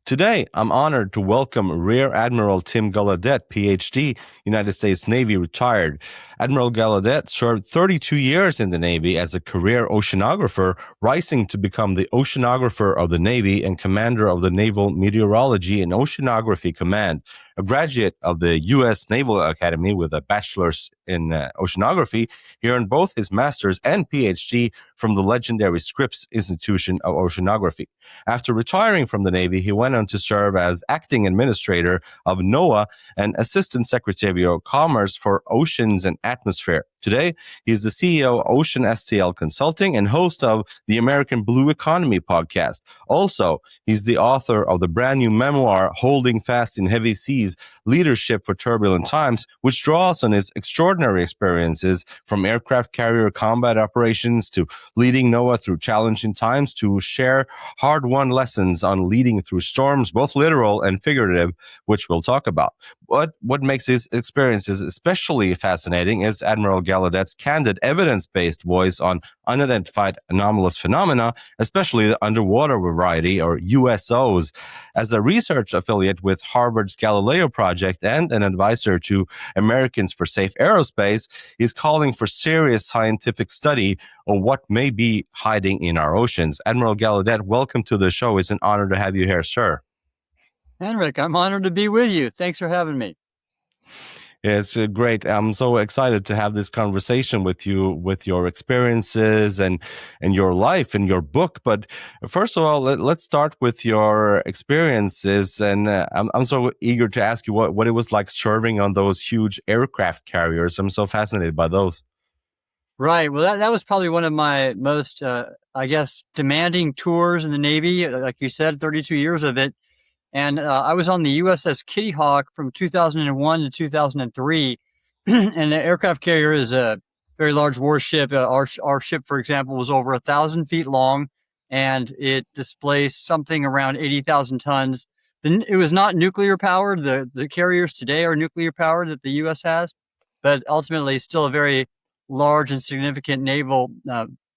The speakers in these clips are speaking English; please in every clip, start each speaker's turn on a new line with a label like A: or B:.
A: Today, I'm honored to welcome Rear Admiral Tim Gallaudet Ph.D., United States Navy retired. Admiral Gallaudet served 32 years in the Navy as a career oceanographer, rising to become the Oceanographer of the Navy and commander of the Naval Meteorology and Oceanography Command. A graduate of the U.S. Naval Academy with a bachelor's in oceanography, he earned both his master's and Ph.D. from the legendary Scripps Institution of Oceanography. After retiring from the Navy, he went on to serve as acting administrator of NOAA and assistant secretary of commerce for oceans and atmosphere. Today, he is the CEO of Ocean STL Consulting and host of the American Blue Economy podcast. Also, he's the author of the brand new memoir, Holding Fast in Heavy Seas, Leadership for Turbulent Times, which draws on his extraordinary experiences from aircraft carrier combat operations to leading NOAA through challenging times to share hard-won lessons on leading through storms, both literal and figurative, which we'll talk about. What makes his experiences especially fascinating is Admiral Gallaudet's candid, evidence-based voice on unidentified anomalous phenomena, especially the underwater variety, or USOs. As a research affiliate with Harvard's Galileo Project and an advisor to Americans for Safe Aerospace, he's calling for serious scientific study of what may be hiding in our oceans. Admiral Gallaudet, welcome to the show. It's an honor to have you here, sir.
B: Henrik, I'm honored to be with you. Thanks for having me.
A: It's great. I'm so excited to have this conversation with you, with your experiences and your life and your book. But first of all, let's start with your experiences. And I'm so eager to ask you what it was like serving on those huge aircraft carriers. I'm so fascinated by those.
B: Right. Well, that was probably one of my most, demanding tours in the Navy. Like you said, 32 years of it. And I was on the USS Kitty Hawk from 2001 to 2003. And the aircraft carrier is a very large warship. Our ship, for example, was over 1,000 feet long, and it displaced something around 80,000 tons. It was not nuclear powered. The carriers today are nuclear powered that the U.S. has, but ultimately still a very large and significant naval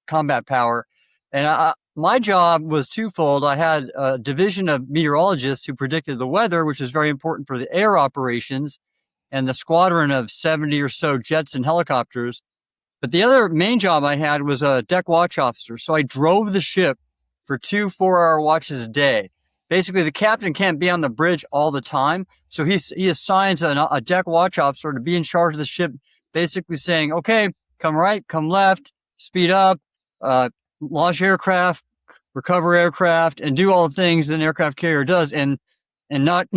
B: combat power. And my job was twofold. I had a division of meteorologists who predicted the weather, which is very important for the air operations, and the squadron of 70 or so jets and helicopters. But the other main job I had was a deck watch officer. So I drove the ship for 2 4-hour watches a day. Basically, the captain can't be on the bridge all the time. So he assigns a deck watch officer to be in charge of the ship, basically saying, okay, come right, come left, speed up, launch aircraft, recover aircraft, and do all the things that an aircraft carrier does, and not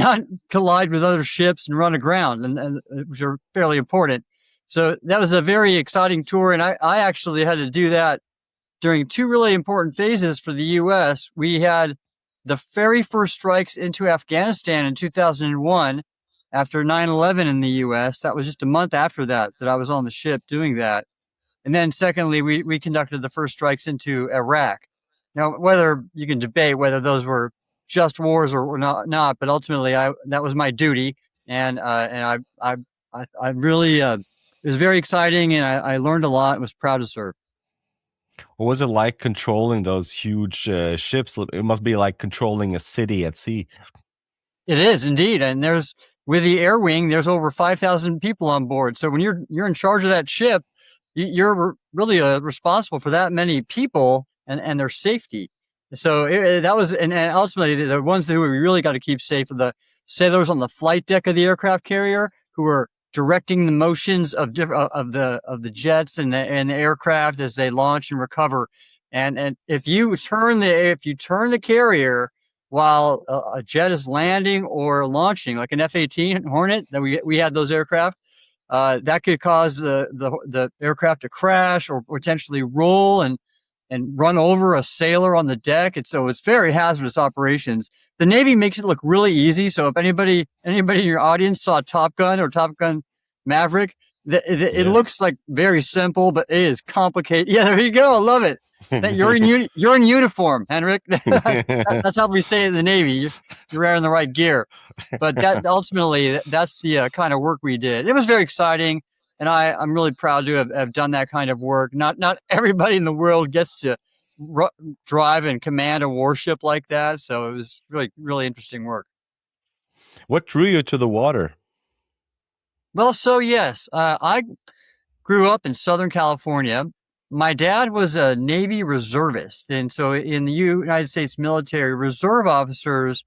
B: collide with other ships and run aground, and which are fairly important. So that was a very exciting tour, and I actually had to do that during 2 really important phases for the U.S. We had the very first strikes into Afghanistan in 2001 after 9/11 in the U.S. That was just a month after that I was on the ship doing that. And then secondly, we conducted the first strikes into Iraq. Now, whether you can debate whether those were just wars or not, but ultimately that was my duty. And I really, it was very exciting, and I learned a lot and was proud to serve.
A: What was it like controlling those huge ships? It must be like controlling a city at sea.
B: It is indeed. And with the air wing, there's over 5,000 people on board. So when you're in charge of that ship, you're really responsible for that many people and their safety. So that was, and ultimately the ones that we really got to keep safe are the sailors on the flight deck of the aircraft carrier who are directing the motions of the jets and the aircraft as they launch and recover. And if you turn the carrier while a jet is landing or launching, like an F-18 Hornet, that we had those aircraft. That could cause the aircraft to crash or potentially roll and run over a sailor on the deck. And so it's very hazardous operations. The Navy makes it look really easy. So if anybody in your audience saw Top Gun or Top Gun Maverick, it looks like very simple, but it is complicated. Yeah, there you go. I love it. You're in uniform, Henrik. That's how we say it in the Navy. You're wearing the right gear. But ultimately, that's the kind of work we did. It was very exciting, and I'm really proud to have done that kind of work. Not everybody in the world gets to drive and command a warship like that. So it was really, really interesting work.
A: What drew you to the water?
B: Well, so yes, I grew up in Southern California. My dad was a Navy reservist. And so in the United States military, reserve officers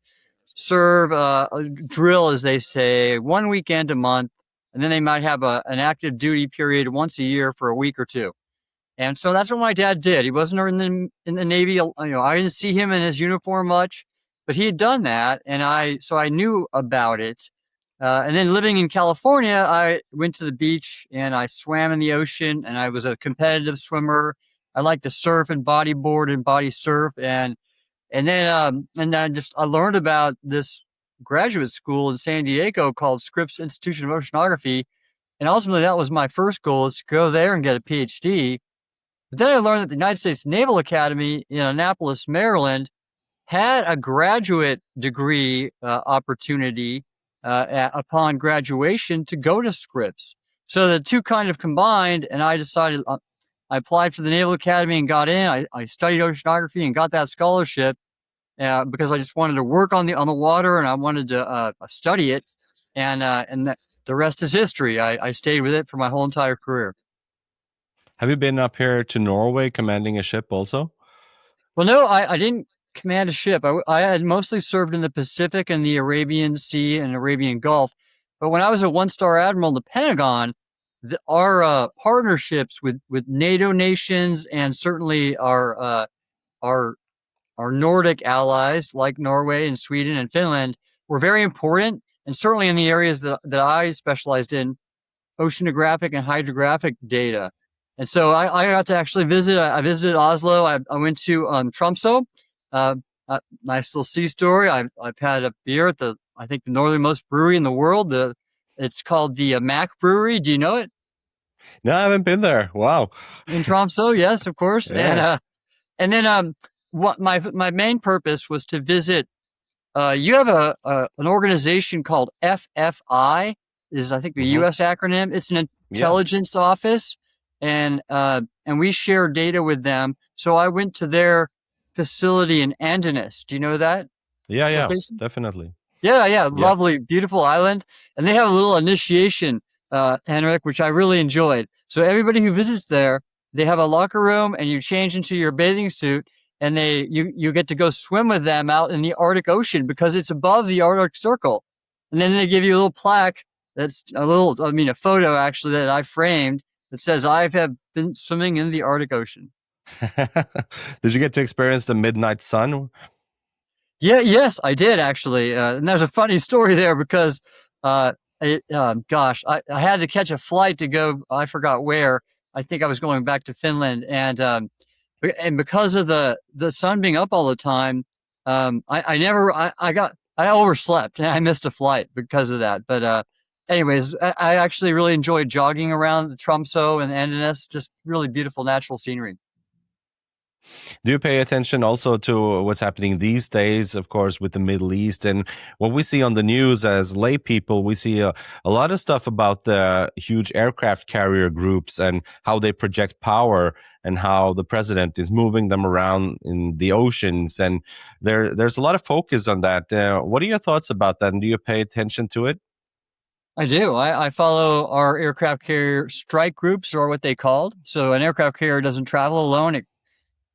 B: serve a drill, as they say, one weekend a month. And then they might have an active duty period once a year for a week or two. And so that's what my dad did. He wasn't in the Navy. You know, I didn't see him in his uniform much, but he had done that, and I knew about it. And then living in California, I went to the beach and I swam in the ocean, and I was a competitive swimmer. I liked to surf and bodyboard and body surf, and then I learned about this graduate school in San Diego called Scripps Institution of Oceanography, and ultimately that was my first goal, is to go there and get a PhD. But then I learned that the United States Naval Academy in Annapolis, Maryland, had a graduate degree opportunity upon graduation to go to Scripps. So the two kind of combined, and I decided I applied for the Naval Academy and got in. I studied oceanography and got that scholarship because I just wanted to work on the water, and I wanted to study it, and the rest is history. I stayed with it for my whole entire career.
A: Have you been up here to Norway commanding a ship also?
B: Well, no, I didn't command a ship. I had mostly served in the Pacific and the Arabian Sea and Arabian Gulf. But when I was a one-star admiral in the Pentagon, our partnerships with NATO nations and certainly our Nordic allies like Norway and Sweden and Finland were very important. And certainly in the areas that I specialized in, oceanographic and hydrographic data. And so I got to actually visit. I visited Oslo. I went to Tromsø. Nice little sea story. I've had a beer at I think the northernmost brewery in the world. It's called the Mack Brewery. Do you know it?
A: No, I haven't been there. Wow.
B: In Tromsø, yes, of course.
A: Yeah.
B: And then what my main purpose was to visit. You have an organization called FFI. Is I think the U.S. acronym. It's an intelligence office, and we share data with them. So I went to their facility in Andenes. Do you know that?
A: Yeah,
B: location?
A: definitely.
B: Yeah, lovely, beautiful island, and they have a little initiation, Henrik, which I really enjoyed. So everybody who visits there, they have a locker room, and you change into your bathing suit, and you get to go swim with them out in the Arctic Ocean because it's above the Arctic Circle, and then they give you a little plaque. That's a photo actually that I framed that says I have been swimming in the Arctic Ocean.
A: Did you get to experience the midnight sun?
B: Yes, I did actually. And there's a funny story there because, I had to catch a flight to go, I forgot where. I think I was going back to Finland. And because of the sun being up all the time, I overslept and I missed a flight because of that. But, anyways, I actually really enjoyed jogging around the Tromsø and Andenes, just really beautiful natural scenery.
A: Do you pay attention also to what's happening these days, of course, with the Middle East? And what we see on the news as lay people, we see a lot of stuff about the huge aircraft carrier groups and how they project power and how the president is moving them around in the oceans. And there's a lot of focus on that. What are your thoughts about that? And do you pay attention to it?
B: I do. I follow our aircraft carrier strike groups, or what they called. So an aircraft carrier doesn't travel alone.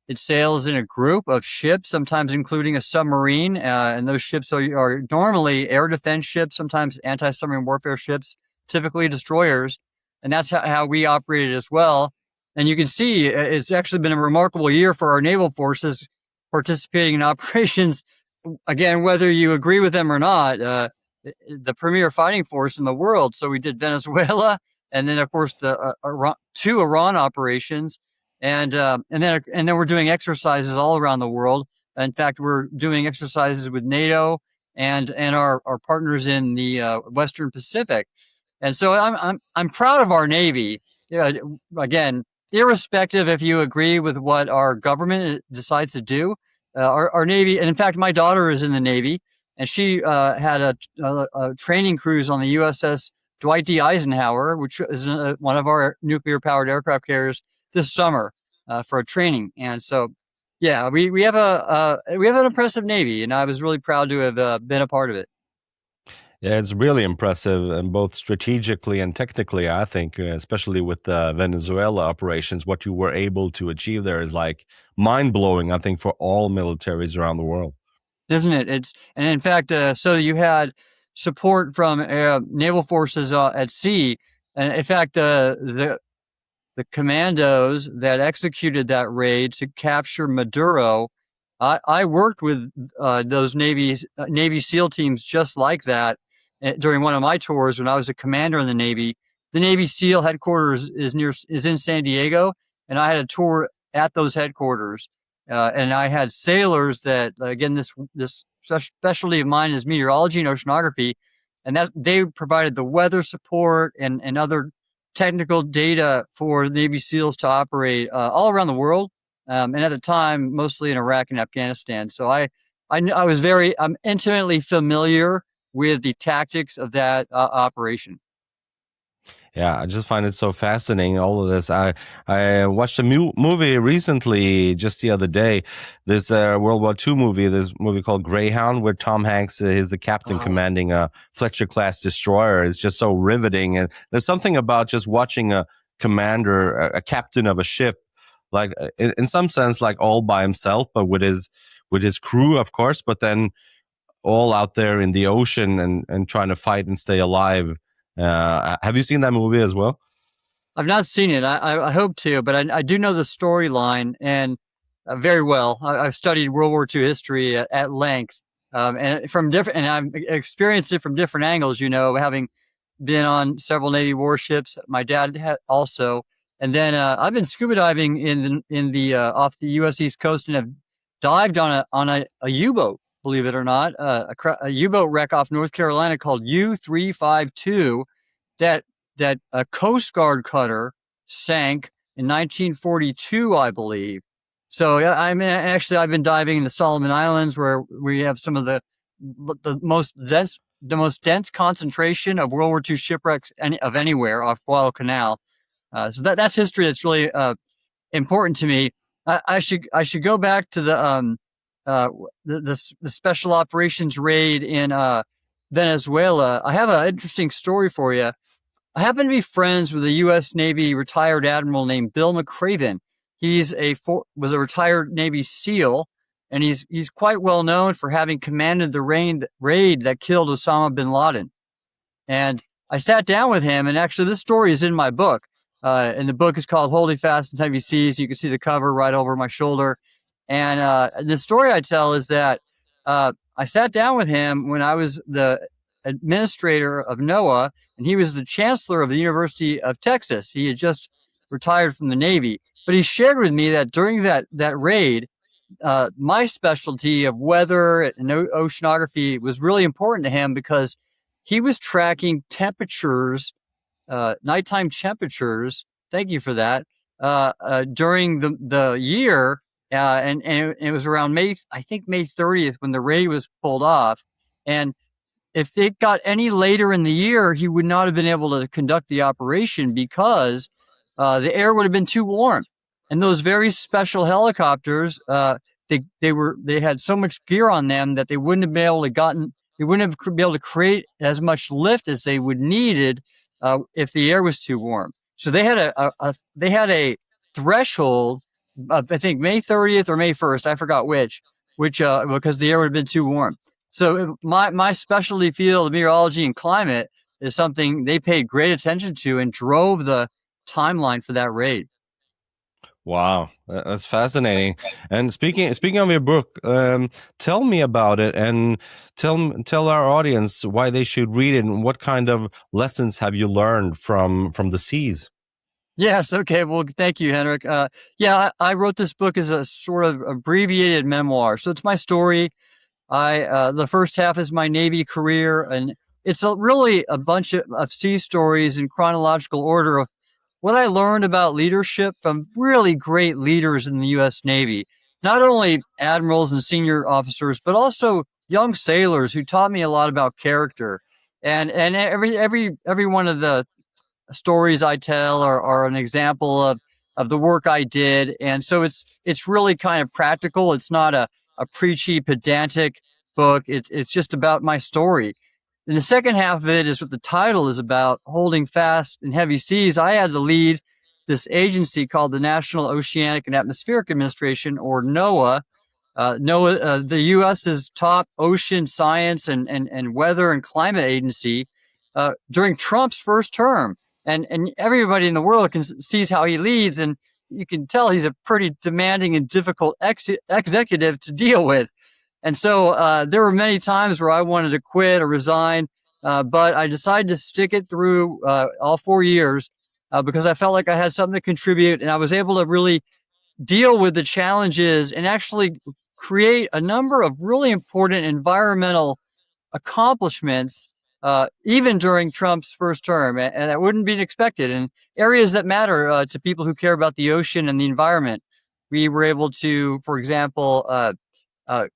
B: It sails in a group of ships, sometimes including a submarine, and those ships are normally air defense ships, sometimes anti-submarine warfare ships, typically destroyers, and that's how we operated as well. And you can see it's actually been a remarkable year for our naval forces participating in operations. Again, whether you agree with them or not, the premier fighting force in the world. So we did Venezuela, and then of course the two Iran operations. And then we're doing exercises all around the world. In fact, we're doing exercises with NATO and our partners in the Western Pacific. And so I'm proud of our Navy. Again, irrespective if you agree with what our government decides to do, our Navy. And in fact, my daughter is in the Navy, and she had a training cruise on the USS Dwight D. Eisenhower, which is one of our nuclear-powered aircraft carriers, this summer for a training. And so Yeah, we have we have an impressive Navy, and I was really proud to have been a part of it.
A: Yeah, it's really impressive, and both strategically and technically, I think, especially with the Venezuela operations, what you were able to achieve there is like mind blowing, I think, for all militaries around the world.
B: Isn't it? It's and in fact, so you had support from naval forces at sea, and in fact, the commandos that executed that raid to capture Maduro. I worked with those Navy SEAL teams just like that during one of my tours when I was a commander in the Navy. The Navy SEAL headquarters is in San Diego, and I had a tour at those headquarters. And I had sailors that again this specialty of mine is meteorology and oceanography, and that they provided the weather support and other technical data for Navy SEALs to operate all around the world, and at the time, mostly in Iraq and Afghanistan. So I'm intimately familiar with the tactics of that operation.
A: Yeah, I just find it so fascinating, all of this. I watched a movie recently, just the other day, this World War II movie, this movie called Greyhound, where Tom Hanks is the captain
B: Oh,
A: commanding a Fletcher-class destroyer. It's just so riveting. And there's something about just watching a commander, a captain of a ship, like in some sense, like all by himself, but with his crew, of course, but then all out there in the ocean and trying to fight and stay alive. Have you seen that movie as well?
B: I've not seen it. I hope to, but I do know the storyline and very well. I've studied World War II history at length, and from different, and I've experienced it from different angles. You know, having been on several Navy warships. My dad had also, and then I've been scuba diving in the off the U.S. East Coast and have dived on a U-boat. Believe it or not, a U-boat wreck off North Carolina called U-352 that that a Coast Guard cutter sank in 1942, I believe. So yeah, I mean, actually, I've been diving in the Solomon Islands where we have some of the most dense concentration of World War II shipwrecks of anywhere off Guadalcanal. So that's history that's really important to me. I should go back to uh, the special operations raid in Venezuela. I have an interesting story for you. I happen to be friends with a U.S. Navy retired admiral named Bill McCraven. Was a retired Navy SEAL, and he's quite well known for having commanded the raid that killed Osama bin Laden. And I sat down with him, and actually, this story is in my book. And the book is called Holding Fast in Heavy Seas. You can see the cover right over my shoulder. And the story I tell is that I sat down with him when I was the administrator of NOAA, and he was the chancellor of the University of Texas. He had just retired from the Navy, but he shared with me that during that raid, my specialty of weather and oceanography was really important to him because he was tracking temperatures, nighttime temperatures. Thank you for that. During the year, and it was around May, I think May 30th when the raid was pulled off, and if it got any later in the year, he would not have been able to conduct the operation because the air would have been too warm. And those very special helicopters, they had so much gear on them that they wouldn't have been able to be able to create as much lift as they would needed if the air was too warm. So they had a threshold of, I think, May 30th or May 1st, I forgot which because the air would have been too warm. So my specialty field of meteorology and climate is something they paid great attention to and drove the timeline for that raid.
A: Wow, that's fascinating. And speaking of your book, tell me about it and tell our audience why they should read it and what kind of lessons have you learned from the seas.
B: Yes. Okay. Well, thank you, Henrik. Yeah, I wrote this book as a sort of abbreviated memoir. So it's my story. The first half is my Navy career, and it's really a bunch of sea stories in chronological order of what I learned about leadership from really great leaders in the U.S. Navy, not only admirals and senior officers, but also young sailors who taught me a lot about character. And every one of the stories I tell are an example of of the work I did. And so it's really kind of practical. It's not a preachy, pedantic book. It's just about my story. And the second half of it is what the title is about, holding fast in heavy seas. I had to lead this agency called the National Oceanic and Atmospheric Administration, or NOAA. NOAA, the U.S.'s top ocean science and weather and climate agency, during Trump's first term. And everybody in the world sees how he leads, and you can tell he's a pretty demanding and difficult executive to deal with. And so there were many times where I wanted to quit or resign, but I decided to stick it through all 4 years because I felt like I had something to contribute, and I was able to really deal with the challenges and actually create a number of really important environmental accomplishments, even during Trump's first term, and that wouldn't be expected in areas that matter to people who care about the ocean and the environment. We were able to, for example, uh,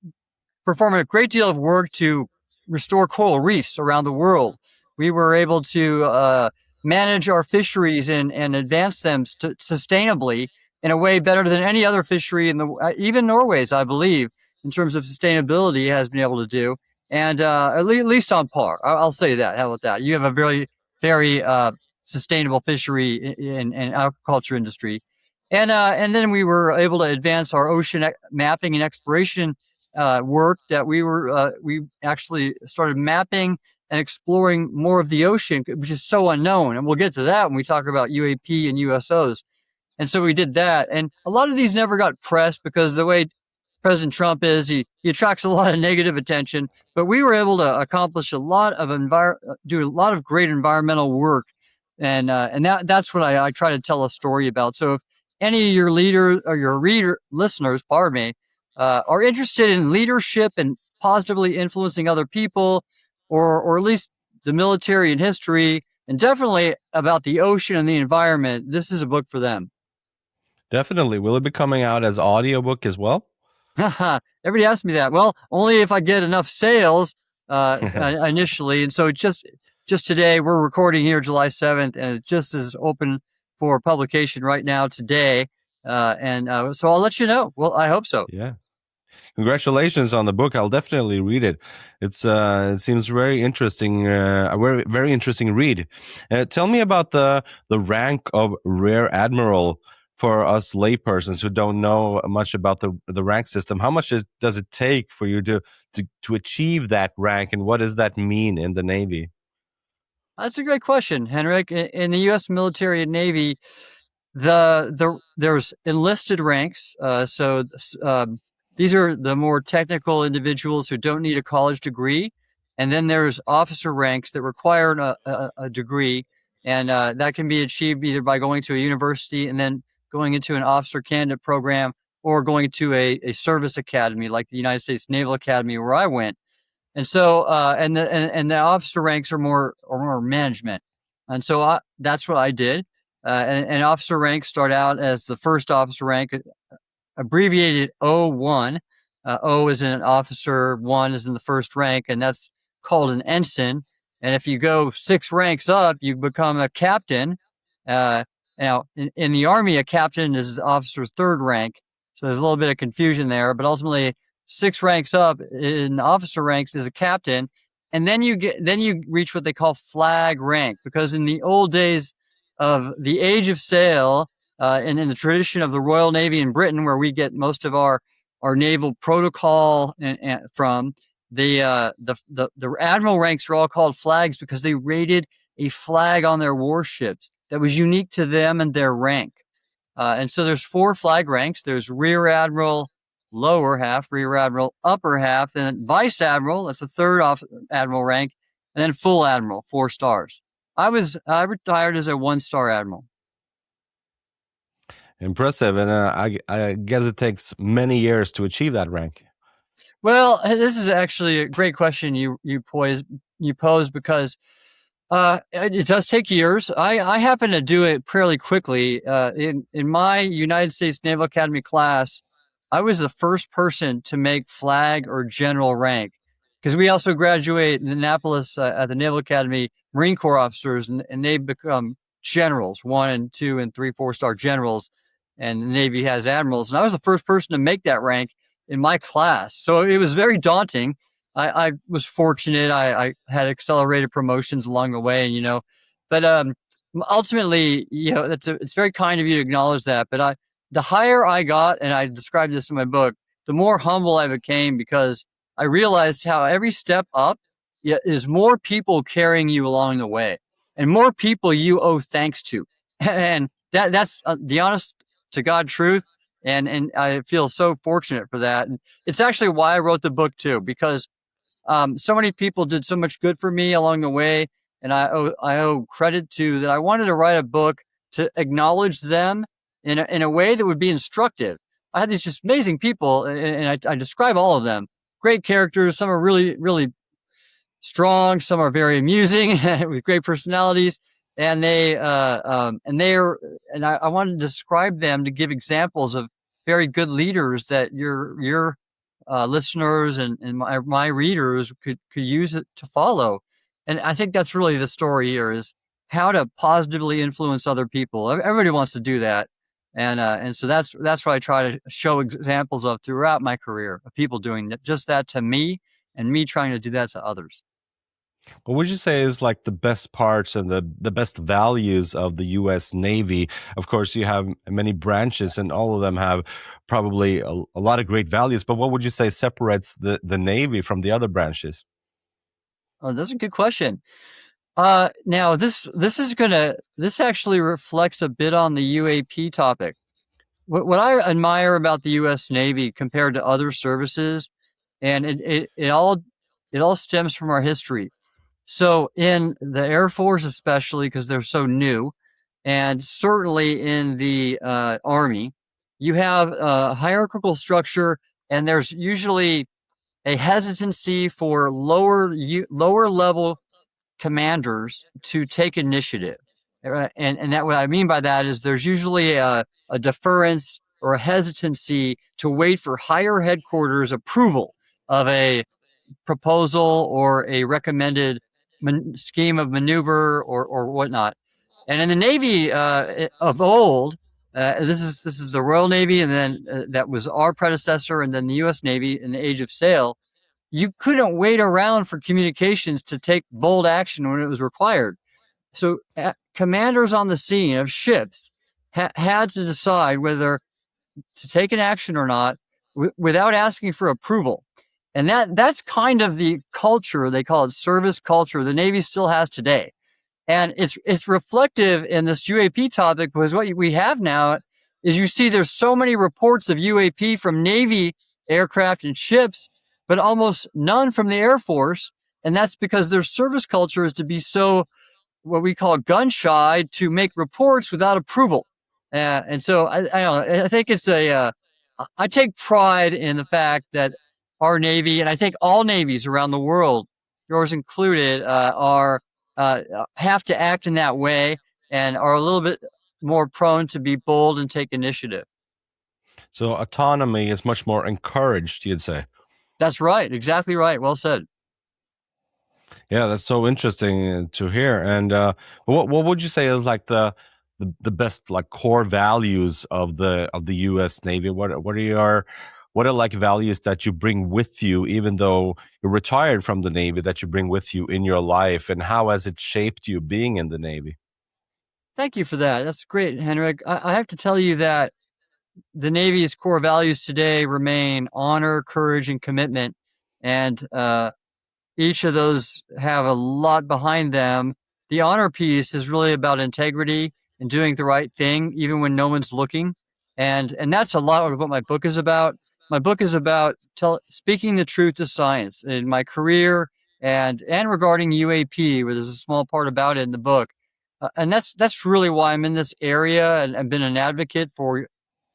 B: perform a great deal of work to restore coral reefs around the world. We were able to manage our fisheries and advance them sustainably in a way better than any other fishery in the even Norway's, I believe, in terms of sustainability, has been able to do, and at least on par. I'll say that. How about that? You have a very sustainable fishery in aquaculture industry, and then we were able to advance our ocean mapping and exploration work. That we actually started mapping and exploring more of the ocean, which is so unknown, and we'll get to that when we talk about UAP and USOs. And so we did that. And a lot of these never got pressed because the way President Trump is, he attracts a lot of negative attention. But we were able to accomplish a lot of do a lot of great environmental work, and that's what I try to tell a story about. So if any of your leaders or your listeners, pardon me, are interested in leadership and positively influencing other people, or at least the military and history, and definitely about the ocean and the environment, this is a book for them.
A: Definitely. Will it be coming out as audiobook as well?
B: Everybody asks me that. Well, only if I get enough sales initially. And so just today, we're recording here July 7th, and it just is open for publication right now today. So I'll let you know. Well, I hope so.
A: Yeah. Congratulations on the book. I'll definitely read it. It seems very interesting, a very interesting read. Tell me about the rank of Rear Admiral for us laypersons who don't know much about the rank system. How much does it take for you to achieve that rank, and what does that mean in the Navy?
B: That's a great question, Henrik. In the U.S. military and Navy, there's enlisted ranks. These are the more technical individuals who don't need a college degree, and then there's officer ranks that require a degree, and that can be achieved either by going to a university and then going into an officer candidate program, or going to a service academy like the United States Naval Academy, where I went. And so, and the officer ranks are more management, and so that's what I did. And officer ranks start out as the first officer rank, abbreviated O1. O is in an officer, 1 is in the first rank, and that's called an ensign. And if you go 6 ranks up, you become a captain. Now, in the Army, a captain is the officer's 3rd rank, so there's a little bit of confusion there. But ultimately, 6 ranks up in the officer ranks is a captain, and then you reach what they call flag rank, because in the old days of the age of sail, and in the tradition of the Royal Navy in Britain, where we get most of our naval protocol from, the admiral ranks are all called flags because they rated a flag on their warships that was unique to them and their rank. And so there's 4 flag ranks. There's Rear Admiral, lower half, Rear Admiral, upper half, then Vice Admiral, that's the 3rd admiral rank, and then Full Admiral, 4 stars. I retired as a 1-star admiral.
A: Impressive, and I guess it takes many years to achieve that rank.
B: Well, this is actually a great question you pose, because it does take years. I happen to do it fairly quickly. In my United States Naval Academy class, I was the first person to make flag or general rank, because we also graduate in Annapolis at the Naval Academy Marine Corps officers, and they become generals, 1 and 2 and 3, 4-star generals. and the Navy has admirals. And I was the first person to make that rank in my class. So it was very daunting. I was fortunate. I had accelerated promotions along the way, but ultimately, it's very kind of you to acknowledge that. But the higher I got, and I described this in my book, the more humble I became, because I realized how every step up is more people carrying you along the way, and more people you owe thanks to. And that's the honest to God truth. And I feel so fortunate for that. And it's actually why I wrote the book too, because so many people did so much good for me along the way, and I owe credit to that. I wanted to write a book to acknowledge them in a way that would be instructive. I had these just amazing people, and I describe all of them. Great characters. Some are really, really strong. Some are very amusing with great personalities, and I wanted to describe them to give examples of very good leaders that your listeners and my readers could use it to follow. And I think that's really the story here, is how to positively influence other people. Everybody wants to do that. And so that's what I try to show examples of throughout my career, of people doing just that to me, and me trying to do that to others.
A: What would you say is like the best parts and the best values of the U.S. Navy? Of course, you have many branches, and all of them have probably a lot of great values. But what would you say separates the Navy from the other branches?
B: Oh, that's a good question. Now this actually reflects a bit on the UAP topic. What I admire about the U.S. Navy compared to other services, and it all stems from our history. So in the Air Force, especially because they're so new, and certainly in the Army, you have a hierarchical structure, and there's usually a hesitancy for lower level commanders to take initiative. And that, what I mean by that is there's usually a deference or a hesitancy to wait for higher headquarters approval of a proposal or a recommended scheme of maneuver or whatnot. And in the Navy of old, this is the Royal Navy, and then that was our predecessor, and then the U.S. Navy in the Age of Sail. You couldn't wait around for communications to take bold action when it was required. So commanders on the scene of ships had to decide whether to take an action or not without asking for approval. And that's kind of the culture, they call it service culture, the Navy still has today. And it's reflective in this UAP topic, because what we have now is, you see there's so many reports of UAP from Navy aircraft and ships, but almost none from the Air Force. And that's because their service culture is to be so, what we call, gun shy, to make reports without approval. And so I don't know, I think I take pride in the fact that our Navy, and I think all navies around the world, yours included, have to act in that way, and are a little bit more prone to be bold and take initiative.
A: So autonomy is much more encouraged, you'd say.
B: That's right. Exactly right. Well said.
A: Yeah, that's so interesting to hear. And what would you say is like the best like core values of the U.S. Navy? What are like values that you bring with you, even though you're retired from the Navy, that you bring with you in your life, and how has it shaped you being in the Navy?
B: Thank you for that. That's great, Henrik. I have to tell you that the Navy's core values today remain honor, courage, and commitment. And each of those have a lot behind them. The honor piece is really about integrity and doing the right thing, even when no one's looking. And that's a lot of what my book is about. My book is about speaking the truth to science in my career, and regarding UAP, where there's a small part about it in the book. And that's really why I'm in this area, and I've been an advocate for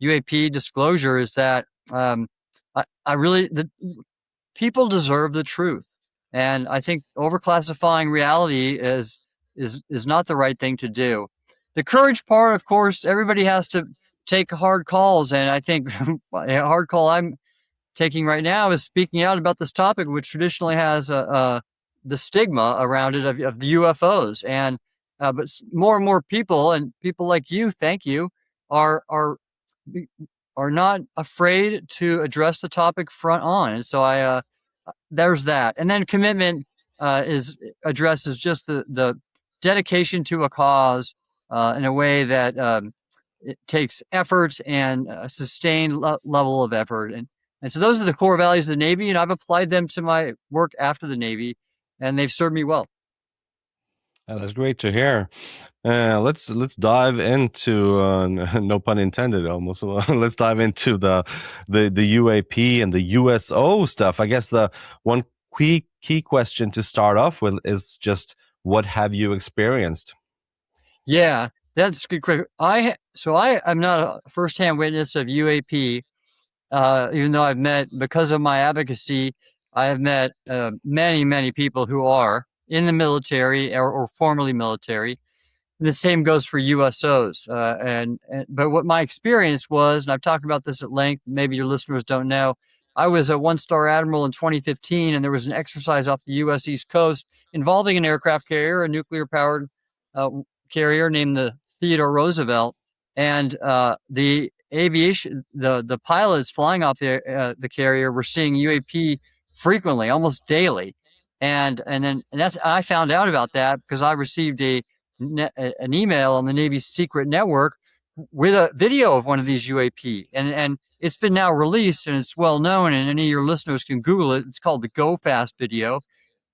B: UAP disclosure, is that I really, people deserve the truth. And I think overclassifying reality is not the right thing to do. The courage part, of course, everybody has to take hard calls. And I think a hard call I'm taking right now is speaking out about this topic, which traditionally has the stigma around it of UFOs. And but more and more people, and people like you, thank you, are are not afraid to address the topic front on. And so there's that. And then commitment addresses just the dedication to a cause in a way that it takes effort and a sustained level of effort. And so those are the core values of the Navy, and I've applied them to my work after the Navy, and they've served me well.
A: That's great to hear. Let's dive into no pun intended almost. Let's dive into the UAP and the USO stuff. I guess the one key question to start off with is just what have you experienced?
B: Yeah, that's a good question. I'm not a firsthand witness of UAP, even though because of my advocacy, I have met many people who are in the military or formerly military. The same goes for USOs. But what my experience was, and I've talked about this at length, maybe your listeners don't know, I was a one-star admiral in 2015, and there was an exercise off the U.S. East Coast involving an aircraft carrier, a nuclear-powered carrier named the Theodore Roosevelt, and the pilots flying off the carrier were seeing UAP frequently, almost daily, and I found out about that because I received an email on the Navy's secret network with a video of one of these UAP, and it's been now released and it's well known, and any of your listeners can Google it. It's called the Go Fast video,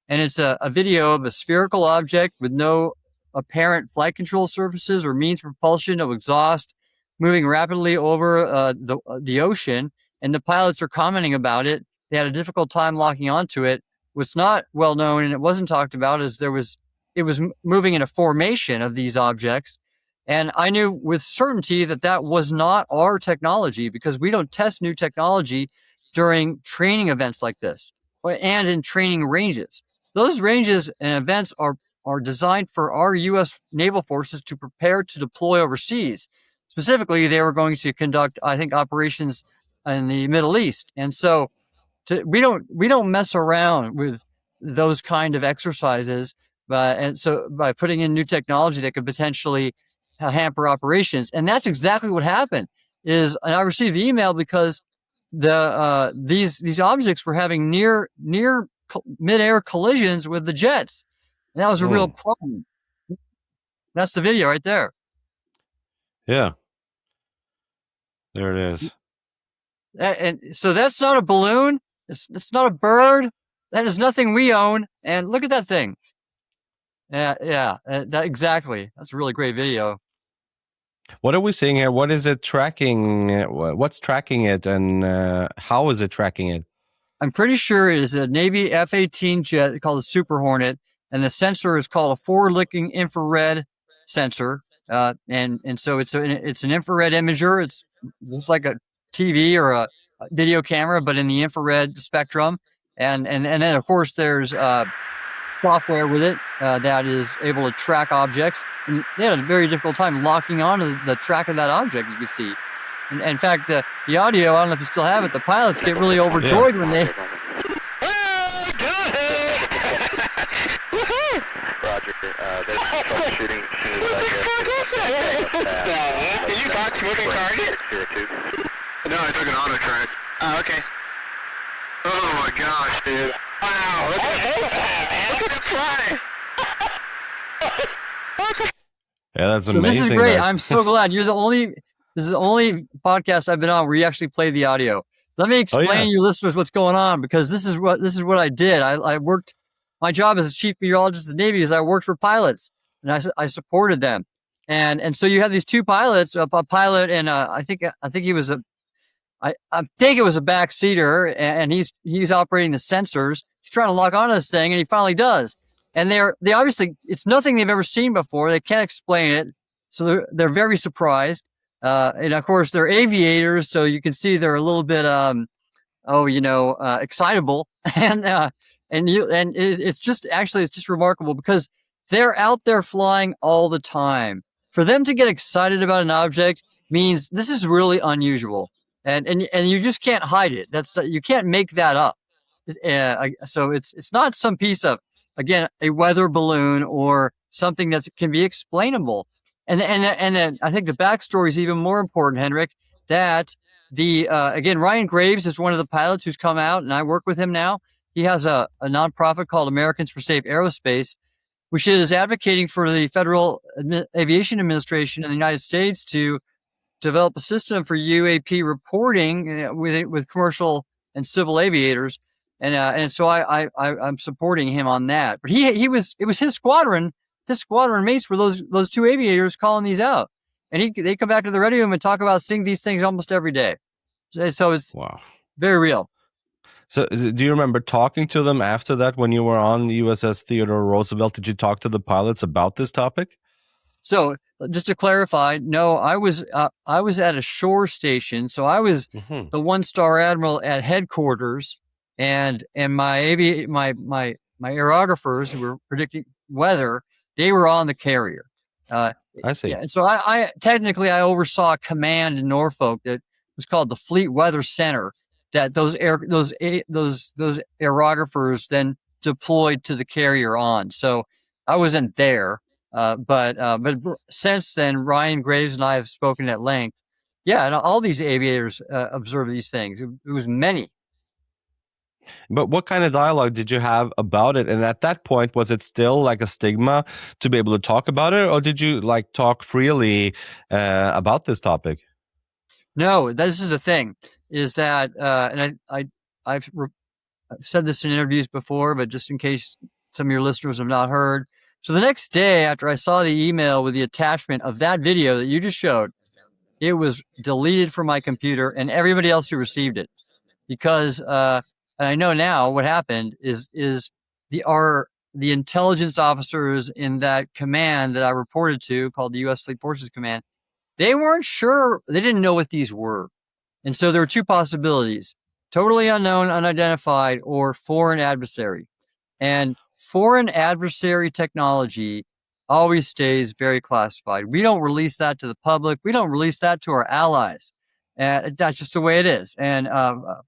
B: and it's a video of a spherical object with no apparent flight control surfaces or means of propulsion, no exhaust, moving rapidly over the ocean, and the pilots are commenting about it. They had a difficult time locking onto it. What's not well known, and it wasn't talked about, is it was moving in a formation of these objects. And I knew with certainty that was not our technology, because we don't test new technology during training events like this and in training ranges. Those ranges and events are designed for our U.S. naval forces to prepare to deploy overseas. Specifically, they were going to conduct, I think, operations in the Middle East. And so we don't mess around with those kind of exercises. And so by putting in new technology that could potentially hamper operations. And that's exactly what happened. And I received the email because these objects were having near mid-air collisions with the jets. And that was a real problem. That's the video right there.
A: Yeah. There it is.
B: And so that's not a balloon. It's not a bird. That is nothing we own. And look at that thing. Yeah, exactly. That's a really great video.
A: What are we seeing here? What is it tracking? What's tracking it, and how is it tracking it?
B: I'm pretty sure it is a Navy F-18 jet called a Super Hornet, and the sensor is called a forward-looking infrared sensor. And so it's an infrared imager. It's just like a TV or a video camera, but in the infrared spectrum. And then of course there's software with it that is able to track objects. And they had a very difficult time locking onto the track of that object, you can see. And in fact, the audio, I don't know if you still have it, the pilots get really overjoyed when they...
C: Roger, there's troubleshooting. Did you box moving target? No, I took an auto track. Oh, okay. Oh my gosh, dude. Wow, look at it fly.
A: Yeah, that's amazing.
B: This is great. I'm so glad. This is the only podcast I've been on where you actually play the audio. Let me explain to your listeners what's going on, because this is what I did. I worked, my job as a chief meteorologist in the Navy is I worked for pilots, and I supported them. And so you have these two pilots, a pilot and I think he was I think it was a backseater, and he's operating the sensors. He's trying to lock onto this thing, and he finally does. And they obviously, it's nothing they've ever seen before. They can't explain it, so they're very surprised. And of course, they're aviators, so you can see they're a little bit excitable, and it's just remarkable because they're out there flying all the time. For them to get excited about an object means this is really unusual. And you just can't hide it. You can't make that up. So it's not some piece of, again, a weather balloon or something that can be explainable. And then I think the backstory is even more important, Henrik. that again, Ryan Graves is one of the pilots who's come out, and I work with him now. He has a nonprofit called Americans for Safe Aerospace, which is advocating for the Federal Aviation Administration in the United States to develop a system for UAP reporting with commercial and civil aviators, and so I'm supporting him on that. But it was his squadron mates were those two aviators calling these out, and they come back to the radio room and talk about seeing these things almost every day. So it's very real.
A: So do you remember talking to them after that when you were on the USS Theodore Roosevelt? Did you talk to the pilots about this topic?
B: So just to clarify, no, I was at a shore station. So I was the one-star admiral at headquarters, and my aerographers who were predicting weather, they were on the carrier.
A: I see.
B: Yeah, so I technically oversaw a command in Norfolk that was called the Fleet Weather Center, that those aerographers then deployed to the carrier on. So I wasn't there, but since then, Ryan Graves and I have spoken at length. Yeah, and all these aviators observe these things. It was many.
A: But what kind of dialogue did you have about it? And at that point, was it still like a stigma to be able to talk about it, or did you like talk freely about this topic?
B: No, this is the thing, is that, and I've said this in interviews before, but just in case some of your listeners have not heard. So the next day after I saw the email with the attachment of that video that you just showed, it was deleted from my computer and everybody else who received it, because, and I know now what happened is the intelligence officers in that command that I reported to, called the U.S. Fleet Forces Command, they weren't sure. They didn't know what these were. And so there were two possibilities: totally unknown, unidentified, or foreign adversary. And foreign adversary technology always stays very classified. We don't release that to the public. We don't release that to our allies. That's just the way it is, and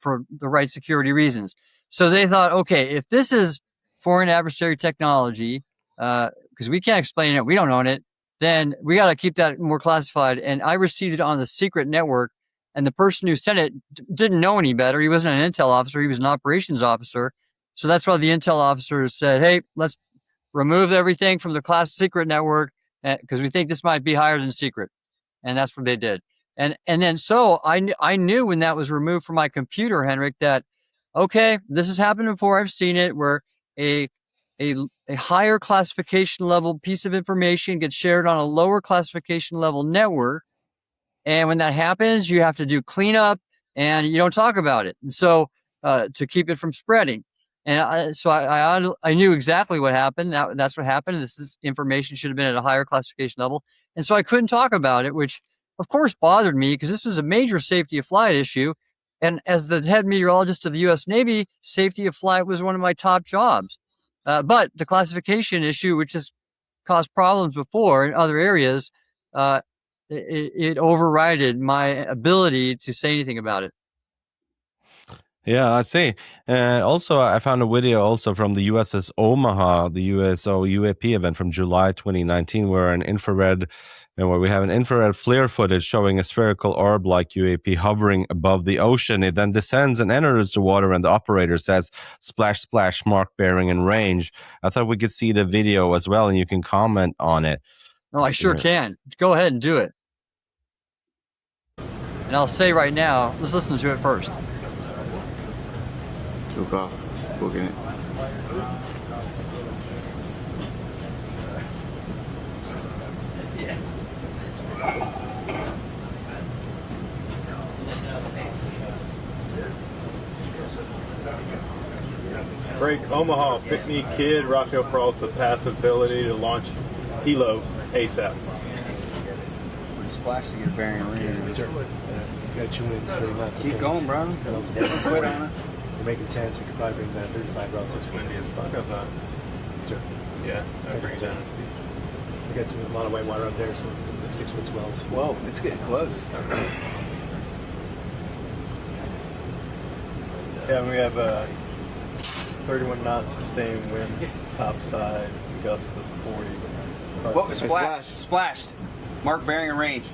B: for the right security reasons. So they thought, okay, if this is foreign adversary technology, because we can't explain it, we don't own it, then we got to keep that more classified. And I received it on the secret network, and the person who sent it didn't know any better. He wasn't an intel officer. He was an operations officer. So that's why the intel officers said, hey, let's remove everything from the secret network, because we think this might be higher than secret. And that's what they did. And then so I knew when that was removed from my computer, Henrik, that, okay, this has happened before. I've seen it, where a higher classification level piece of information gets shared on a lower classification level network. And when that happens, you have to do cleanup, and you don't talk about it. And so to keep it from spreading. And so I knew exactly what happened. That's what happened. This information should have been at a higher classification level. And so I couldn't talk about it, which of course bothered me, because this was a major safety of flight issue. And as the head meteorologist of the U.S. Navy, safety of flight was one of my top jobs. But the classification issue, which has caused problems before in other areas, it overrided my ability to say anything about it.
A: Yeah, I see. Also, I found a video also from the USS Omaha, the USO UAP event from July 2019, where we have an infrared flare footage showing a spherical orb-like UAP hovering above the ocean. It then descends and enters the water, and the operator says, "Splash, splash, mark bearing and range." I thought we could see the video as well, and you can comment on it.
B: Oh, I sure can. Go ahead and do it. And I'll say right now, let's listen to it first.
D: Took off, booking it.
E: Break Omaha, pick me kid, Rocco Peralta, pass ability to launch helo ASAP.
F: Splash to get a bearing and range.
G: Got 2 winds, 30 knots.
F: Keep going, bro. Let's quit on it.
G: We're making 10, so we could probably bring that 35 relative.
E: Windy as fuck, I thought.
G: Sir.
E: Yeah, I bring it down.
G: We got a lot of white water out there, so 6-foot swells.
F: Whoa, it's getting close.
E: Yeah, we have 31 knots sustained wind, topside, gust of 40.
F: Whoa, splashed. Mark bearing and range.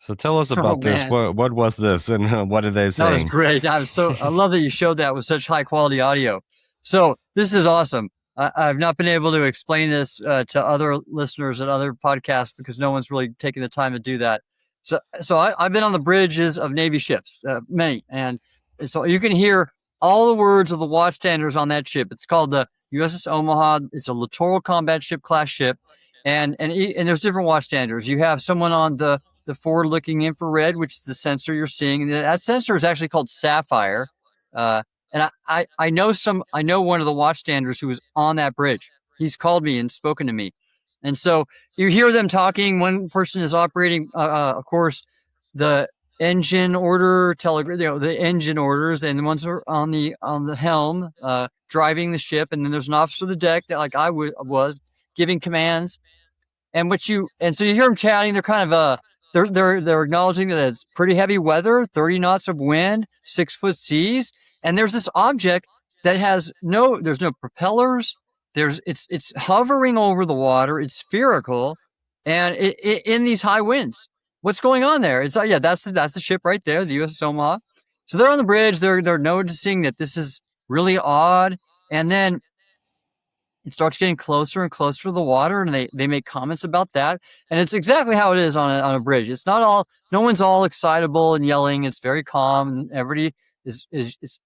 A: So tell us
B: Oh,
A: about this.
B: man.
A: What was this, and what are they
B: That was
A: saying?
B: great. I love that you showed that with such high quality audio. So this is awesome. I've not been able to explain this to other listeners and other podcasts because no one's really taken the time to do that. So I've been on the bridges of Navy ships, many, and so you can hear all the words of the watchstanders on that ship. It's called the USS Omaha. It's a littoral combat ship class ship, and there's different watchstanders. You have someone on the forward-looking infrared, which is the sensor you're seeing. And that sensor is actually called Sapphire. And I know one of the watchstanders who was on that bridge. He's called me and spoken to me. And so you hear them talking. One person is operating, of course, the engine order, the engine orders, and the ones are on the helm, driving the ship. And then there's an officer of the deck that, like I was, giving commands. And so you hear them chatting. They're kind of they're acknowledging that it's pretty heavy weather, 30 knots of wind, 6-foot seas, and there's this object that there's no propellers. It's hovering over the water. It's spherical, and in these high winds. What's going on there? It's that's the ship right there, the USS Omaha. So they're on the bridge. They're noticing that this is really odd, and then it starts getting closer and closer to the water, and they make comments about that. And it's exactly how it is on a bridge. It's no one's all excitable and yelling. It's very calm, and everybody is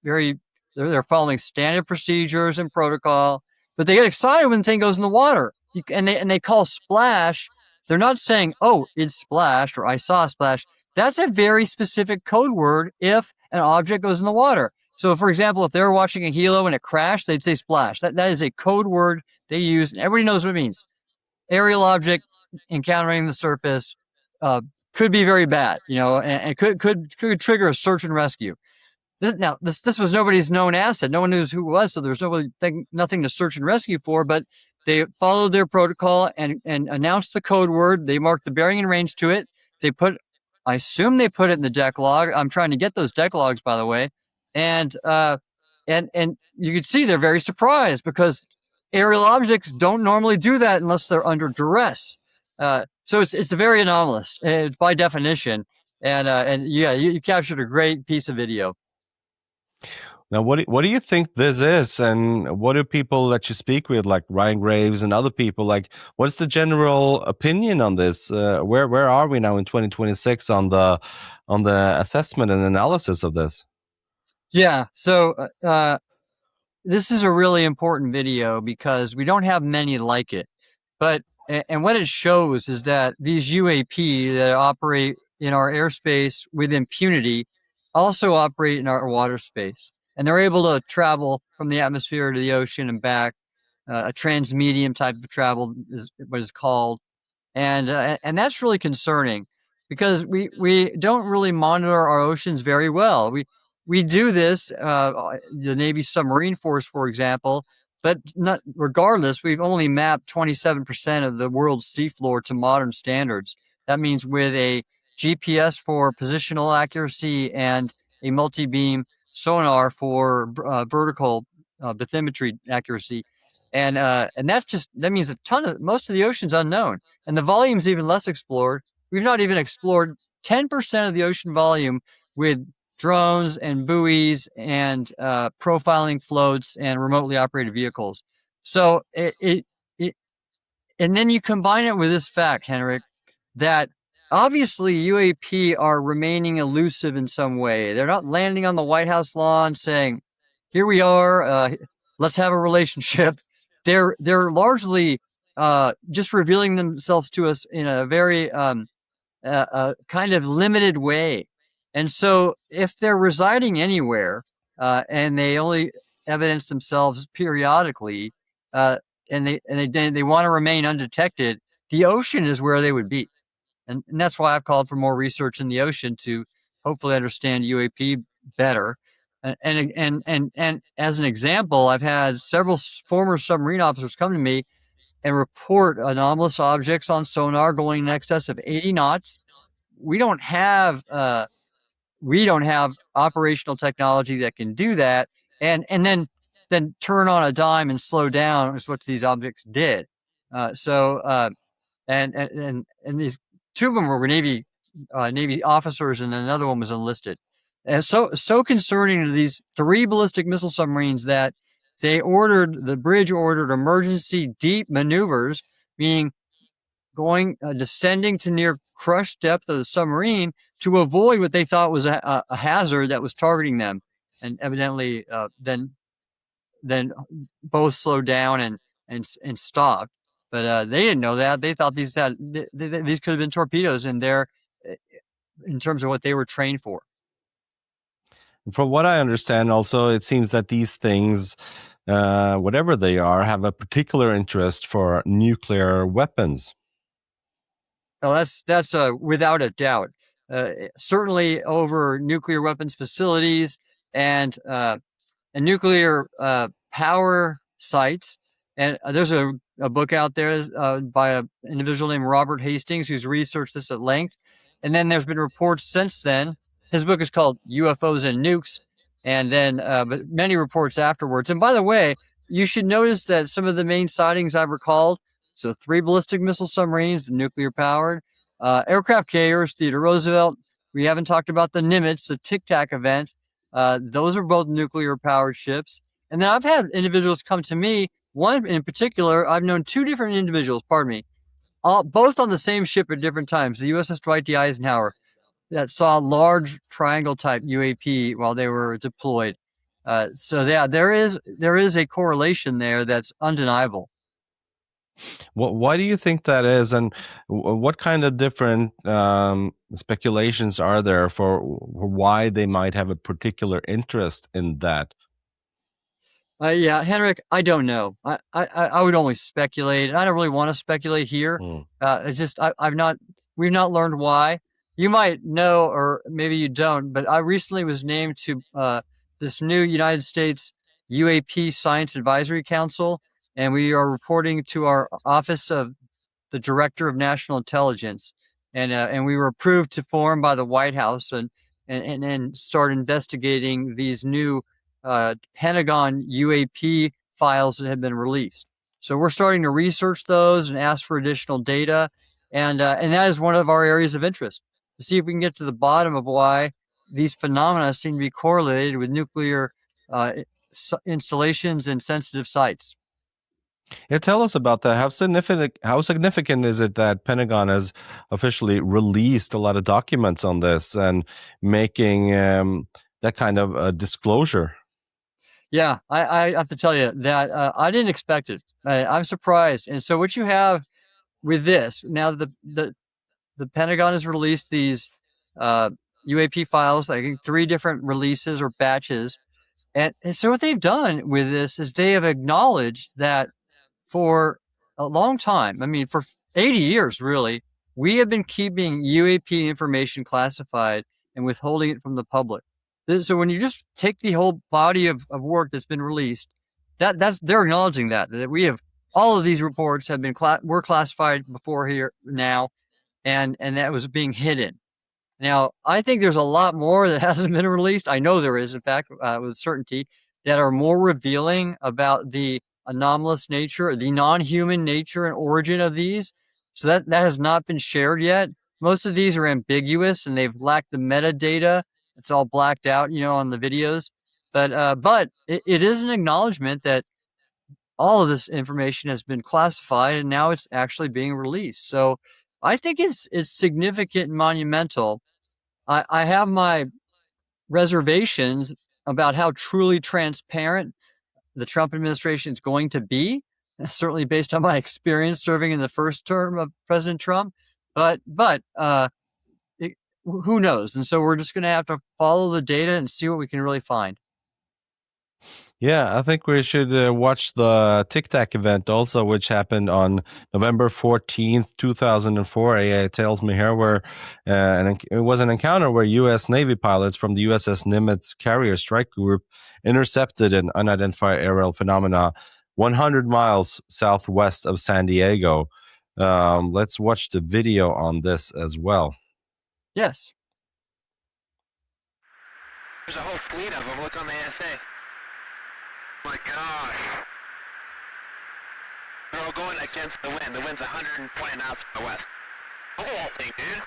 B: very, they're following standard procedures and protocol, but they get excited when the thing goes in the water. And they call splash. They're not saying, "Oh, it splashed," or "I saw a splash." That's a very specific code word if an object goes in the water. So, for example, if they were watching a helo and it crashed, they'd say splash. That is a code word they use, and everybody knows what it means. Aerial object encountering the surface could be very bad, and could trigger a search and rescue. This was nobody's known asset. No one knew who it was, so there's nothing to search and rescue for. But they followed their protocol and announced the code word. They marked the bearing and range to it. I assume they put it in the deck log. I'm trying to get those deck logs, by the way. And you can see they're very surprised because aerial objects don't normally do that unless they're under duress. So it's very anomalous by definition. And yeah, you captured a great piece of video.
A: Now, what do you think this is, and what do people that you speak with, like Ryan Graves and other people, like? What's the general opinion on this? Where are we now in 2026 on the assessment and analysis of this?
B: Yeah, so this is a really important video because we don't have many like it. And what it shows is that these UAP that operate in our airspace with impunity also operate in our water space. And they're able to travel from the atmosphere to the ocean and back. A transmedium type of travel is what it's called. And that's really concerning because we don't really monitor our oceans very well. We do this, the Navy submarine force, for example, but regardless, we've only mapped 27% of the world's seafloor to modern standards. That means with a GPS for positional accuracy and a multi-beam sonar for vertical bathymetry accuracy. And that means most of the ocean's unknown, and the volume's even less explored. We've not even explored 10% of the ocean volume with drones and buoys and profiling floats and remotely operated vehicles. So and then you combine it with this fact, Henrik, that obviously UAP are remaining elusive in some way. They're not landing on the White House lawn saying, "Here we are, let's have a relationship." They're largely just revealing themselves to us in a very kind of limited way. And so if they're residing anywhere and they only evidence themselves periodically and they want to remain undetected, the ocean is where they would be. And that's why I've called for more research in the ocean to hopefully understand UAP better. And as an example, I've had several former submarine officers come to me and report anomalous objects on sonar going in excess of 80 knots. We don't have operational technology that can do that, and then turn on a dime and slow down is what these objects did. And these two of them were Navy Navy officers, and another one was enlisted. And so concerning to these 3 ballistic missile submarines that the bridge ordered emergency deep maneuvers, meaning descending to near crush depth of the submarine to avoid what they thought was a hazard that was targeting them. And evidently, then both slowed down and stopped. But they didn't know that. They thought these could have been torpedoes in terms of what they were trained for.
A: From what I understand, also, it seems that these things, whatever they are, have a particular interest for nuclear weapons.
B: Oh, that's without a doubt. Certainly over nuclear weapons facilities and nuclear power sites. And there's a book out there by an individual named Robert Hastings who's researched this at length. And then there's been reports since then. His book is called UFOs and Nukes. And then, but many reports afterwards. And by the way, you should notice that some of the main sightings I've recalled, so 3 ballistic missile submarines, nuclear powered, aircraft carriers, Theodore Roosevelt. We haven't talked about the Nimitz, the Tic Tac event. Those are both nuclear powered ships. And then I've had individuals come to me, one in particular, I've known 2 different individuals, both on the same ship at different times, the USS Dwight D. Eisenhower, that saw a large triangle type UAP while they were deployed. So yeah, there is a correlation there that's undeniable.
A: Why do you think that is, and what kind of different speculations are there for why they might have a particular interest in that?
B: Yeah, Henrik, I don't know. I would only speculate, and I don't really want to speculate here. It's just we've not learned why. You might know, or maybe you don't, but I recently was named to this new United States UAP Science Advisory Council, and we are reporting to our Office of the Director of National Intelligence, and we were approved to form by the White House and start investigating these new Pentagon UAP files that have been released. So we're starting to research those and ask for additional data, and that is one of our areas of interest, to see if we can get to the bottom of why these phenomena seem to be correlated with nuclear installations and sensitive sites.
A: Yeah, tell us about that. How significant is it that Pentagon has officially released a lot of documents on this and making that kind of disclosure?
B: Yeah, I have to tell you that I didn't expect it. I'm surprised. And so what you have with this, now that the Pentagon has released these UAP files, I think 3 different releases or batches. And so what they've done with this is they have acknowledged that for a long time, I mean, for 80 years, really, we have been keeping UAP information classified and withholding it from the public. So when you just take the whole body of work that's been released, they're acknowledging that we have all of these reports have been were classified before here now, and that was being hidden. Now, I think there's a lot more that hasn't been released. I know there is, in fact, with certainty, that are more revealing about the anomalous nature, the non-human nature and origin of these. So that has not been shared yet. Most of these are ambiguous and they've lacked the metadata. It's all blacked out, on the videos. But it is an acknowledgement that all of this information has been classified and now it's actually being released. So I think it's significant and monumental. I have my reservations about how truly transparent the Trump administration is going to be, certainly based on my experience serving in the first term of President Trump. But who knows? And so we're just going to have to follow the data and see what we can really find.
A: Yeah, I think we should watch the Tic Tac event also, which happened on November 14th, 2004. It tells me here where it was an encounter where U.S. Navy pilots from the USS Nimitz Carrier Strike Group intercepted an unidentified aerial phenomena 100 miles southwest of San Diego. Let's watch the video on this as well.
B: Yes.
C: There's a whole fleet of them. Look on the ASA. Oh my gosh. They're all going against the wind. The wind's 120 knots from the west. Look at that thing, dude.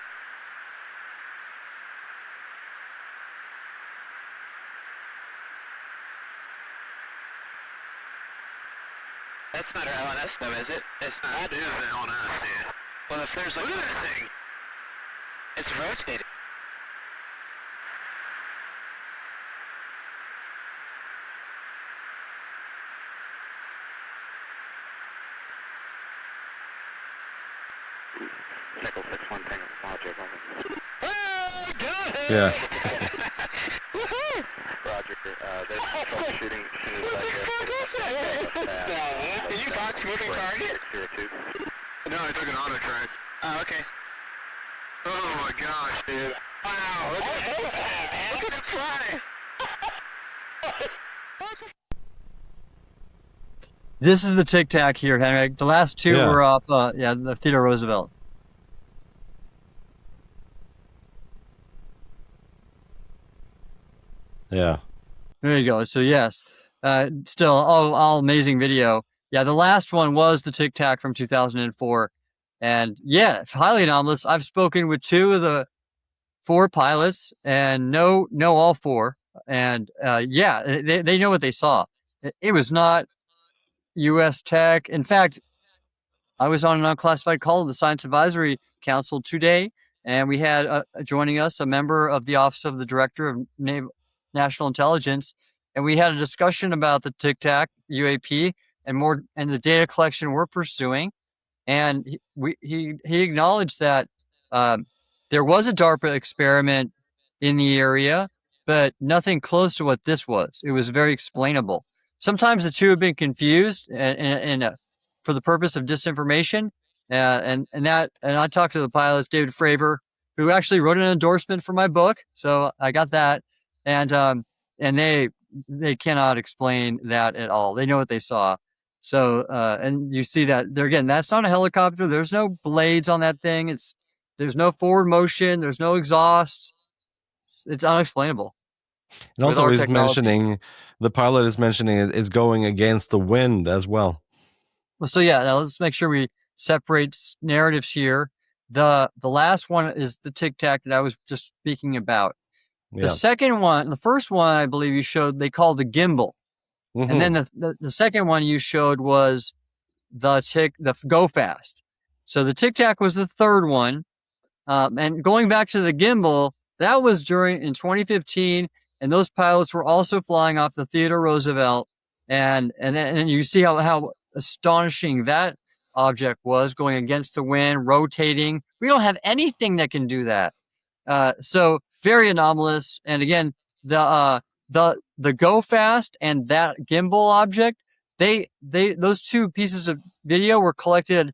C: That's not our LNS though, is it? It's not. That is the LNS, dude. Well, if there's like... Look at that thing! It's rotating. Nickel 6-1 Tango, Roger, over. Hey, got it!
A: Yeah.
C: Woohoo! Roger, there's troubleshooting as soon as I get... Did you box moving target? No, I took an auto track. Oh, okay. Oh my gosh, dude. Wow, look at it fly!
B: This is the Tic Tac here, Henrik. The last two
A: Yeah.
B: were off, the Theodore Roosevelt.
A: Yeah.
B: There you go. So yes, still all amazing video. Yeah, the last one was the Tic Tac from 2004, and yeah, highly anomalous. I've spoken with 2 of the 4 pilots, and know all 4, and yeah, they know what they saw. It was not U.S. tech. In fact, I was on an unclassified call of the Science Advisory Council today, and we had joining us a member of the Office of the Director of National Intelligence, and we had a discussion about the Tic Tac UAP and the data collection we're pursuing. And he acknowledged that there was a DARPA experiment in the area, but nothing close to what this was. It was very explainable. Sometimes the two have been confused for the purpose of disinformation. And I talked to the pilots, David Fravor, who actually wrote an endorsement for my book. So I got that. And they cannot explain that at all. They know what they saw. So, and you see that there again, that's not a helicopter. There's no blades on that thing. There's no forward motion. There's no exhaust. It's unexplainable.
A: And also he's mentioning, the pilot is mentioning it's going against the wind as well.
B: Well, so yeah, now let's make sure we separate narratives here. The last one is the Tic Tac that I was just speaking about.
A: Yeah.
B: The second one, the first one, I believe you showed, they called the gimbal.
A: Mm-hmm.
B: And then the second one you showed was the go fast. So the Tic Tac was the third one. And going back to the gimbal, that was in 2015, and those pilots were also flying off the Theodore Roosevelt. And you see how astonishing that object was, going against the wind, rotating. We don't have anything that can do that. So very anomalous. And again, the go fast and that gimbal object, those two pieces of video were collected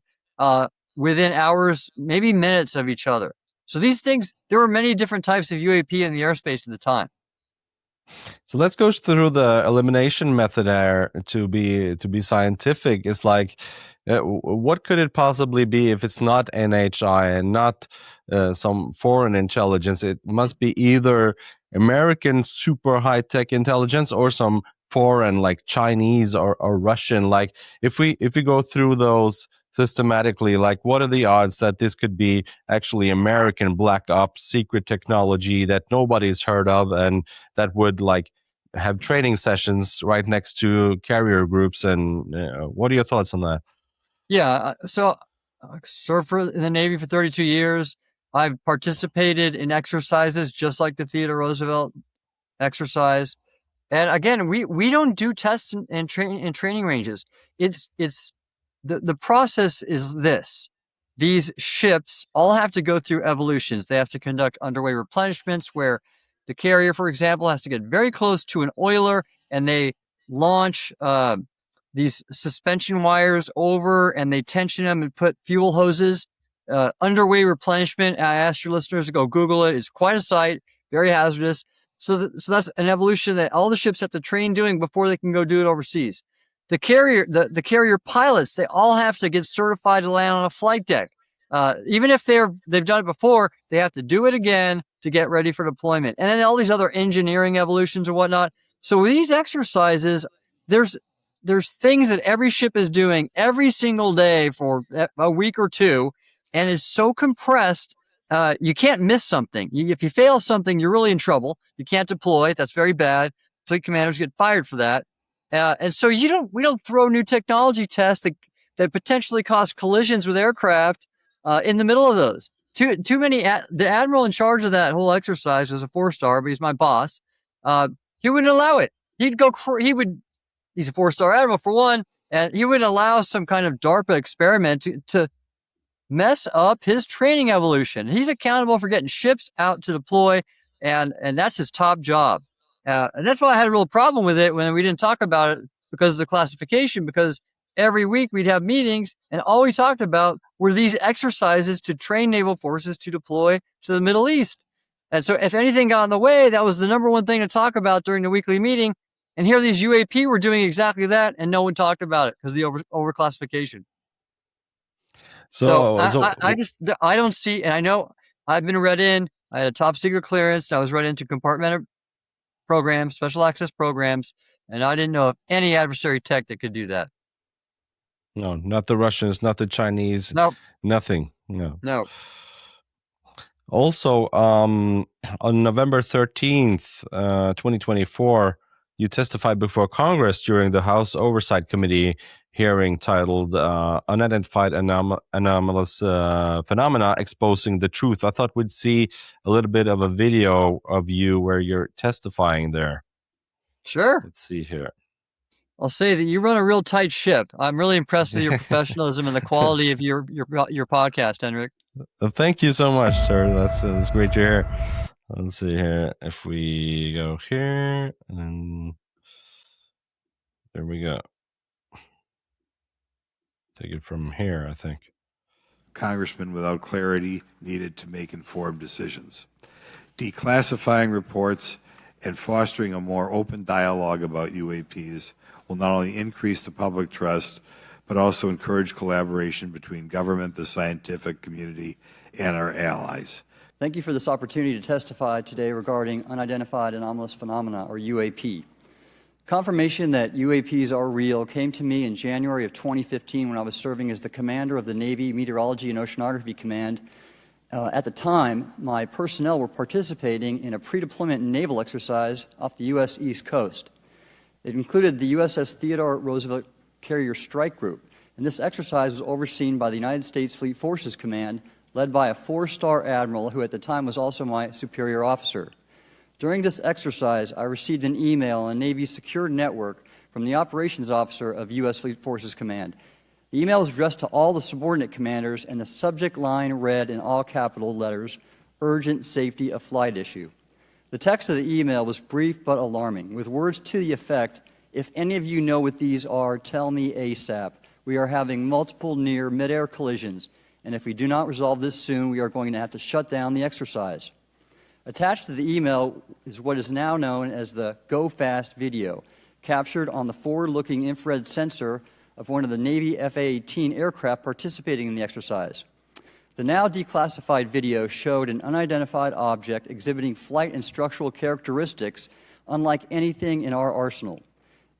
B: within hours, maybe minutes of each other. So these things, there were many different types of UAP in the airspace at the time.
A: So let's go through the elimination method there to be scientific. It's like, what could it possibly be if it's not NHI and not some foreign intelligence? It must be either American super high-tech intelligence or some foreign, like Chinese or Russian. Like if we go through those systematically, like what are the odds that this could be actually American black ops secret technology that nobody's heard of, and that would like have training sessions right next to carrier groups? And what are your thoughts on that?
B: Yeah, so I served in the Navy for 32 years. I've participated in exercises just like the Theodore Roosevelt exercise. And again, we don't do tests and training ranges. It's the process is this. These ships all have to go through evolutions. They have to conduct underway replenishments where the carrier, for example, has to get very close to an oiler, and they launch these suspension wires over, and they tension them and put fuel hoses. Underway replenishment, I asked your listeners to go Google it. It's quite a sight, very hazardous. So that's an evolution that all the ships have to train doing before they can go do it overseas. The carrier pilots, they all have to get certified to land on a flight deck. Even if they've done it before, they have to do it again to get ready for deployment. And then all these other engineering evolutions and whatnot. So with these exercises, there's things that every ship is doing every single day for a week or two, and it's so compressed, you can't miss something. If you fail something, you're really in trouble. You can't deploy. That's very bad. Fleet commanders get fired for that. And so we don't throw new technology tests that potentially cause collisions with aircraft in the middle of those. Too many. The admiral in charge of that whole exercise was a 4-star, but he's my boss. He wouldn't allow it. He's a 4-star admiral for one, and he wouldn't allow some kind of DARPA experiment to mess up his training evolution. He's accountable for getting ships out to deploy, and that's his top job. And that's why I had a real problem with it when we didn't talk about it because of the classification, because every week we'd have meetings and all we talked about were these exercises to train naval forces to deploy to the Middle East. And so if anything got in the way, that was the number one thing to talk about during the weekly meeting. And here these UAP were doing exactly that, and no one talked about it because of the overclassification. So I don't see, and I know I've been read in. I had a top secret clearance. And I was read into compartmented programs, special access programs, and I didn't know of any adversary tech that could do that.
A: No, not the Russians, not the Chinese.
B: Nope.
A: Nothing. No.
B: No.
A: Also, on November 13th, 2024, you testified before Congress during the House Oversight Committee hearing titled Unidentified Anomalous Phenomena Exposing the Truth. I thought we'd see a little bit of a video of you where you're testifying there.
B: Sure.
A: Let's see here.
B: I'll say that you run a real tight ship. I'm really impressed with your professionalism and the quality of your podcast, Henrik.
A: Thank you so much, sir. That's great to hear. Let's see here. If we go here, and there we go. Take it from here, I think.
H: Congressmen without clarity needed to make informed decisions. Declassifying reports and fostering a more open dialogue about UAPs will not only increase the public trust, but also encourage collaboration between government, the scientific community, and our allies.
I: Thank you for this opportunity to testify today regarding unidentified anomalous phenomena, or UAP. Confirmation that UAPs are real came to me in January of 2015 when I was serving as the commander of the Navy Meteorology and Oceanography Command. At the time, my personnel were participating in a pre-deployment naval exercise off the U.S. East Coast. It included the USS Theodore Roosevelt Carrier Strike Group, and this exercise was overseen by the United States Fleet Forces Command, led by a 4-star admiral who at the time was also my superior officer. During this exercise, I received an email on Navy's secure network from the operations officer of U.S. Fleet Forces Command. The email was addressed to all the subordinate commanders, and the subject line read in all capital letters, "Urgent Safety of Flight Issue." The text of the email was brief but alarming, with words to the effect, "If any of you know what these are, tell me ASAP. We are having multiple near mid-air collisions, and if we do not resolve this soon, we are going to have to shut down the exercise." Attached to the email is what is now known as the Go Fast video, captured on the forward-looking infrared sensor of one of the Navy F-A-18 aircraft participating in the exercise. The now declassified video showed an unidentified object exhibiting flight and structural characteristics unlike anything in our arsenal.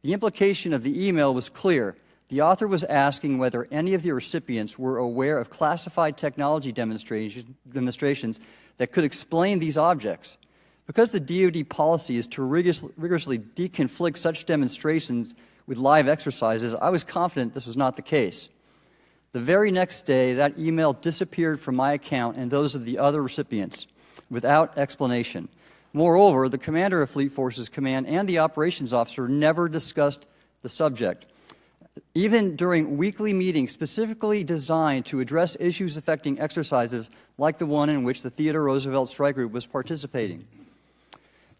I: The implication of the email was clear. The author was asking whether any of the recipients were aware of classified technology demonstrations that could explain these objects. Because the DoD policy is to rigorously deconflict such demonstrations with live exercises, I was confident this was not the case. The very next day, that email disappeared from my account and those of the other recipients without explanation. Moreover, the commander of Fleet Forces Command and the operations officer never discussed the subject. Even during weekly meetings specifically designed to address issues affecting exercises like the one in which the Theodore Roosevelt Strike Group was participating.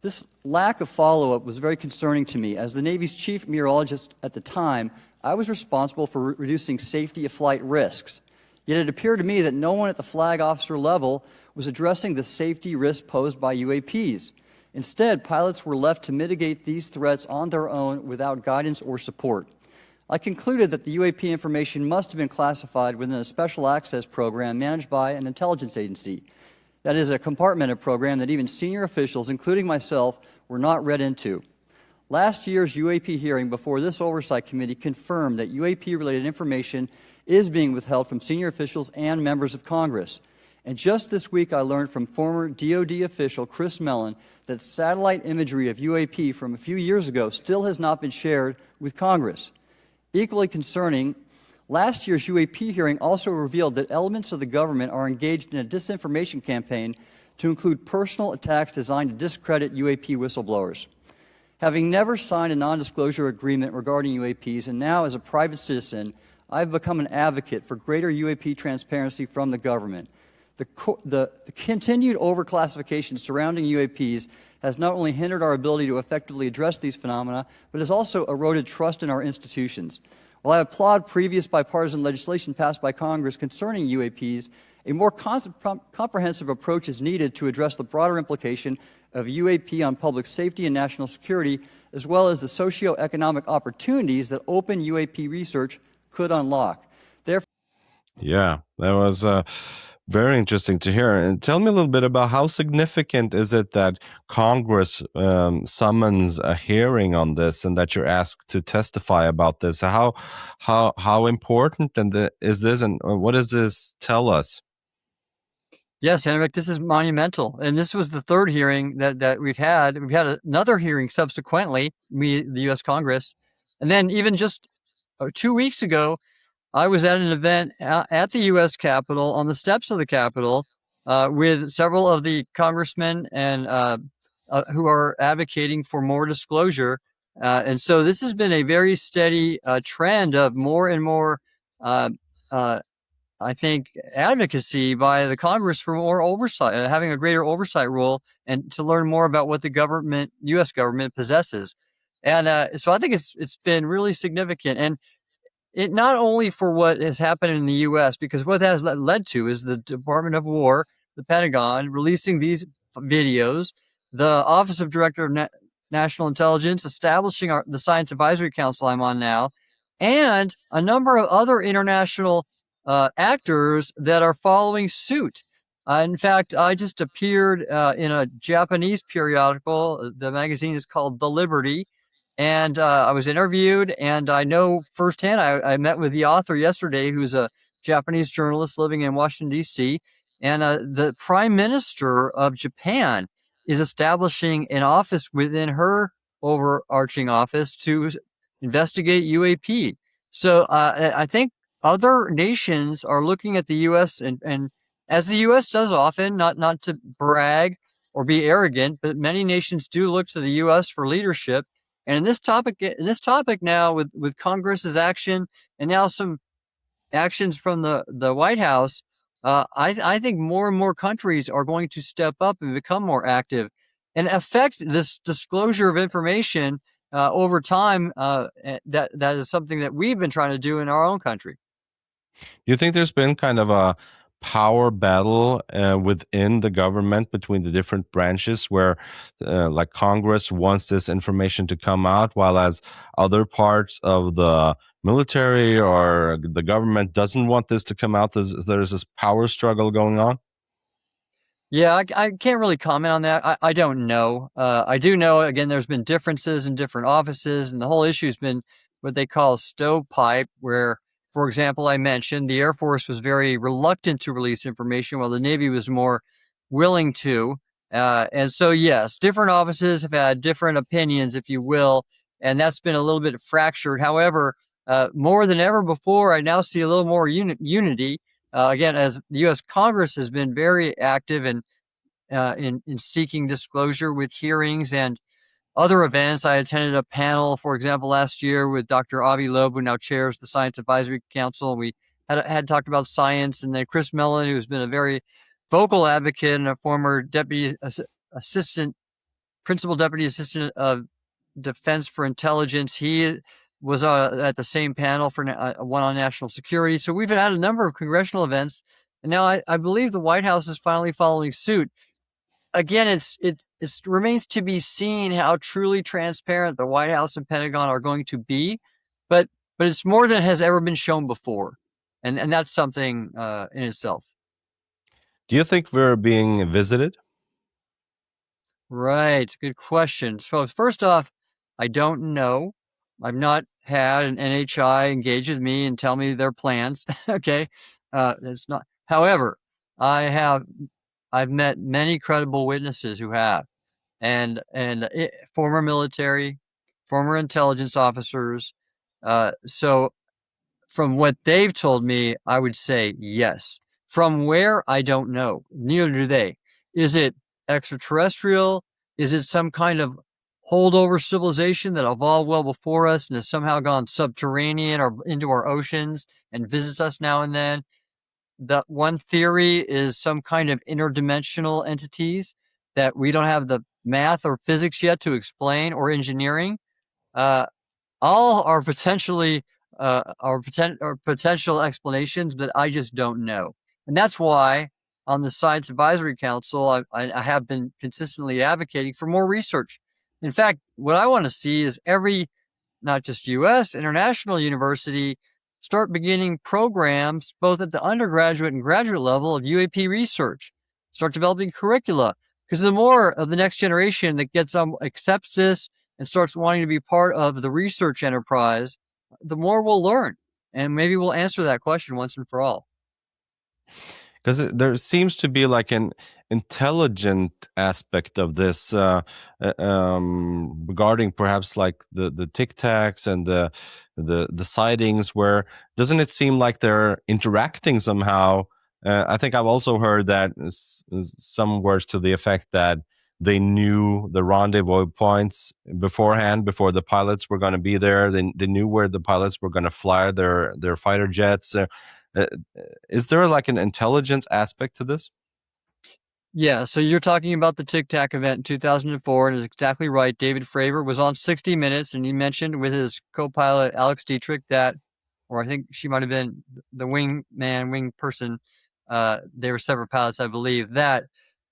I: This lack of follow-up was very concerning to me. As the Navy's chief meteorologist at the time, I was responsible for reducing safety of flight risks. Yet it appeared to me that no one at the flag officer level was addressing the safety risks posed by UAPs. Instead, pilots were left to mitigate these threats on their own without guidance or support. I concluded that the UAP information must have been classified within a special access program managed by an intelligence agency. That is a compartmented program that even senior officials, including myself, were not read into. Last year's UAP hearing before this oversight committee confirmed that UAP-related information is being withheld from senior officials and members of Congress. And just this week, I learned from former DoD official Chris Mellon that satellite imagery of UAP from a few years ago still has not been shared with Congress. Equally concerning, last year's UAP hearing also revealed that elements of the government are engaged in a disinformation campaign to include personal attacks designed to discredit UAP whistleblowers. Having never signed a non-disclosure agreement regarding UAPs, and now as a private citizen, I've become an advocate for greater UAP transparency from the government. The continued overclassification surrounding UAPs has not only hindered our ability to effectively address these phenomena, but has also eroded trust in our institutions. While I applaud previous bipartisan legislation passed by Congress concerning UAPs, a more comprehensive approach is needed to address the broader implication of UAP on public safety and national security, as well as the socioeconomic opportunities that open UAP research could unlock. Therefore,
A: Yeah, that was very interesting to hear. And tell me a little bit about how significant is it that Congress summons a hearing on this and that you're asked to testify about this? How important is this, and what does this tell us?
B: Yes, Henrik, this is monumental. And this was the third hearing that we've had. We've had another hearing subsequently, the U.S. Congress. And then even just 2 weeks ago, I was at an event at the U.S. Capitol, on the steps of the Capitol, with several of the congressmen and who are advocating for more disclosure. And so this has been a very steady trend of more and more uh, I think, advocacy by the Congress for more oversight, having a greater oversight role, and to learn more about what the government, U.S. government, possesses. And so I think it's been really significant, and it not only for what has happened in the U.S., because what that has led to is the Department of War, the Pentagon, releasing these videos, the Office of Director of National Intelligence establishing the Science Advisory Council I'm on now, and a number of other international actors that are following suit. In fact, I just appeared in a Japanese periodical. The magazine is called The Liberty, and I was interviewed, and I know firsthand, I met with the author yesterday, who's a Japanese journalist living in Washington, D.C., and the Prime Minister of Japan is establishing an office within her overarching office to investigate UAP. So I think other nations are looking at the U.S. and as the U.S. does often, not to brag or be arrogant, but many nations do look to the U.S. for leadership. And in this topic now, with Congress's action and now some actions from the White House, I think more and more countries are going to step up and become more active and affect this disclosure of information over time. That is something that we've been trying to do in our own country.
A: Do you think there's been kind of a power battle within the government between the different branches where like Congress wants this information to come out, while as other parts of the military or the government doesn't want this to come out? There's this power struggle going on?
B: Yeah, I can't really comment on that. I don't know. I do know, again, there's been differences in different offices, and the whole issue has been what they call stovepipe, where, for example, I mentioned the Air Force was very reluctant to release information, while the Navy was more willing to. And so, yes, different offices have had different opinions, if you will, and that's been a little bit fractured. However, more than ever before, I now see a little more unity. Again, as the U.S. Congress has been very active in seeking disclosure with hearings and other events. I attended a panel, for example, last year with Dr. Avi Loeb, who now chairs the Science Advisory Council. We had talked about science, and then Chris Mellon, who's been a very vocal advocate and a former principal deputy assistant of Defense for Intelligence. He was at the same panel for one on national security. So we've had a number of congressional events, and now I believe the White House is finally following suit. Again, it remains to be seen how truly transparent the White House and Pentagon are going to be, but it's more than has ever been shown before, and that's something in itself.
A: Do you think we're being visited?
B: Right, good question. So first off, I don't know. I've not had an NHI engage with me and tell me their plans. Okay, it's not. However, I've met many credible witnesses who have, and former military, former intelligence officers. So from what they've told me, I would say yes. From where, I don't know. Neither do they. Is it extraterrestrial? Is it some kind of holdover civilization that evolved well before us and has somehow gone subterranean or into our oceans and visits us now and then? The one theory is some kind of interdimensional entities that we don't have the math or physics yet to explain, or engineering. All are potentially potential explanations, but I just don't know. And that's why on the Science Advisory Council, I have been consistently advocating for more research. In fact, what I want to see is every, not just U.S., international university start beginning programs both at the undergraduate and graduate level of UAP research, start developing curricula, because the more of the next generation that accepts this and starts wanting to be part of the research enterprise, the more we'll learn. And maybe we'll answer that question once and for all.
A: Because there seems to be like an intelligent aspect of this regarding perhaps like the Tic Tacs and the sightings, where doesn't it seem like they're interacting somehow? I think I've also heard that some words to the effect that they knew the rendezvous points beforehand, before the pilots were going to be there. They knew where the pilots were going to fly their fighter jets. Is there like an intelligence aspect to this?
B: Yeah, so you're talking about the Tic Tac event in 2004, and it's exactly right. David Fravor was on 60 Minutes, and he mentioned with his co-pilot Alex Dietrich that, or I think she might have been the wing person, they were separate pilots, I believe, that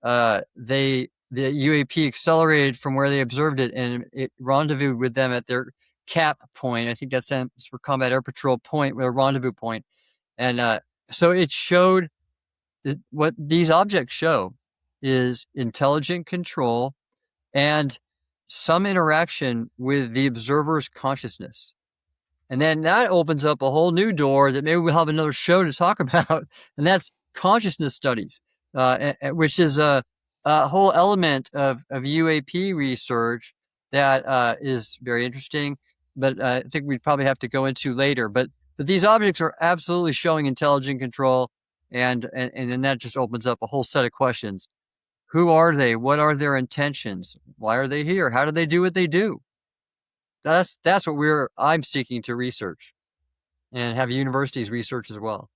B: the UAP accelerated from where they observed it, and it rendezvoused with them at their cap point. I think that stands for Combat Air Patrol Point, their rendezvous point. And so it showed what these objects show is intelligent control and some interaction with the observer's consciousness. And then that opens up a whole new door that maybe we'll have another show to talk about, and that's consciousness studies, which is a whole element of UAP research that is very interesting, but I think we'd probably have to go into later. But these objects are absolutely showing intelligent control, and then that just opens up a whole set of questions. Who are they? What are their intentions? Why are they here? How do they do what they do? That's what I'm seeking to research, and have universities research as well.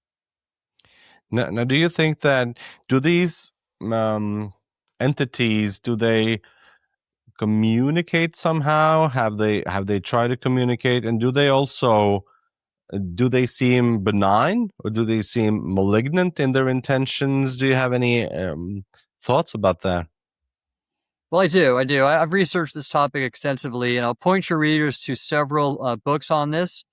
A: Now, do you think that these entities, do they communicate somehow? Have they tried to communicate, and do they seem benign, or do they seem malignant in their intentions? Do you have any thoughts about that?
B: Well, I do. I've researched this topic extensively, and I'll point your readers to several books on this.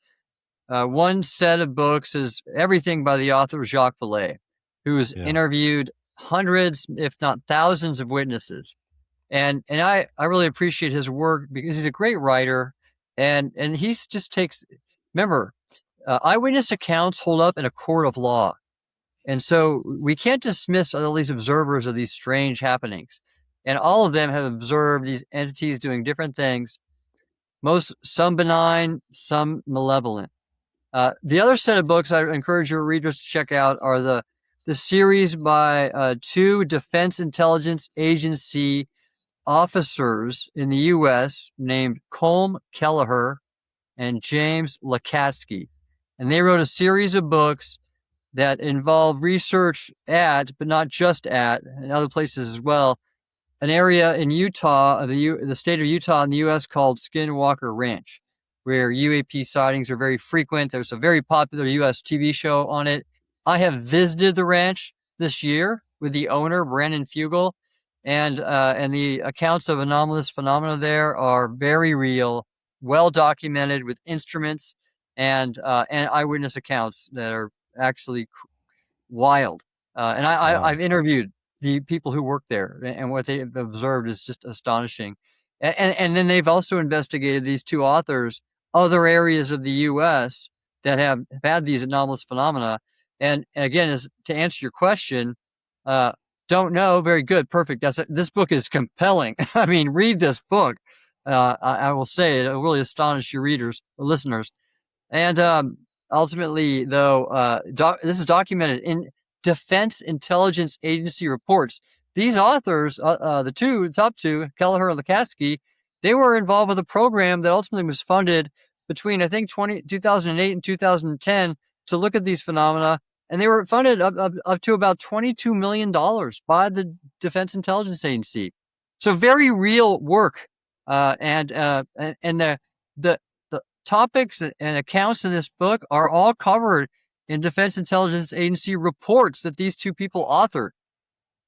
B: One set of books is everything by the author Jacques Vallée, who's interviewed hundreds, if not thousands, of witnesses. And I really appreciate his work because he's a great writer, and he just takes, remember, eyewitness accounts hold up in a court of law. And so we can't dismiss all these observers of these strange happenings. And all of them have observed these entities doing different things, some benign, some malevolent. The other set of books I encourage your readers to check out are the series by two Defense Intelligence Agency officers in the U.S. named Colm Kelleher and James Lakatsky. And they wrote a series of books that involve research at, but not just at, and other places as well, an area in Utah, the state of Utah in the U.S. called Skinwalker Ranch, where UAP sightings are very frequent. There's a very popular U.S. TV show on it. I have visited the ranch this year with the owner, Brandon Fugel, and the accounts of anomalous phenomena there are very real, well documented with instruments and eyewitness accounts that are actually wild. And I've interviewed the people who work there, and what they have observed is just astonishing. And then they've also investigated, these two authors, other areas of the U.S. that have had these anomalous phenomena. And again, to answer your question, don't know, very good, perfect. This book is compelling. I mean, read this book. I will say it'll really astonish your readers or listeners. And ultimately, though, this is documented in Defense Intelligence Agency reports. These authors, the top two, Kelleher and Lukatsky, they were involved with a program that ultimately was funded between, I think, 2008 and 2010 to look at these phenomena. And they were funded up to about $22 million by the Defense Intelligence Agency. So very real work. And the topics and accounts in this book are all covered in Defense Intelligence Agency reports that these two people authored.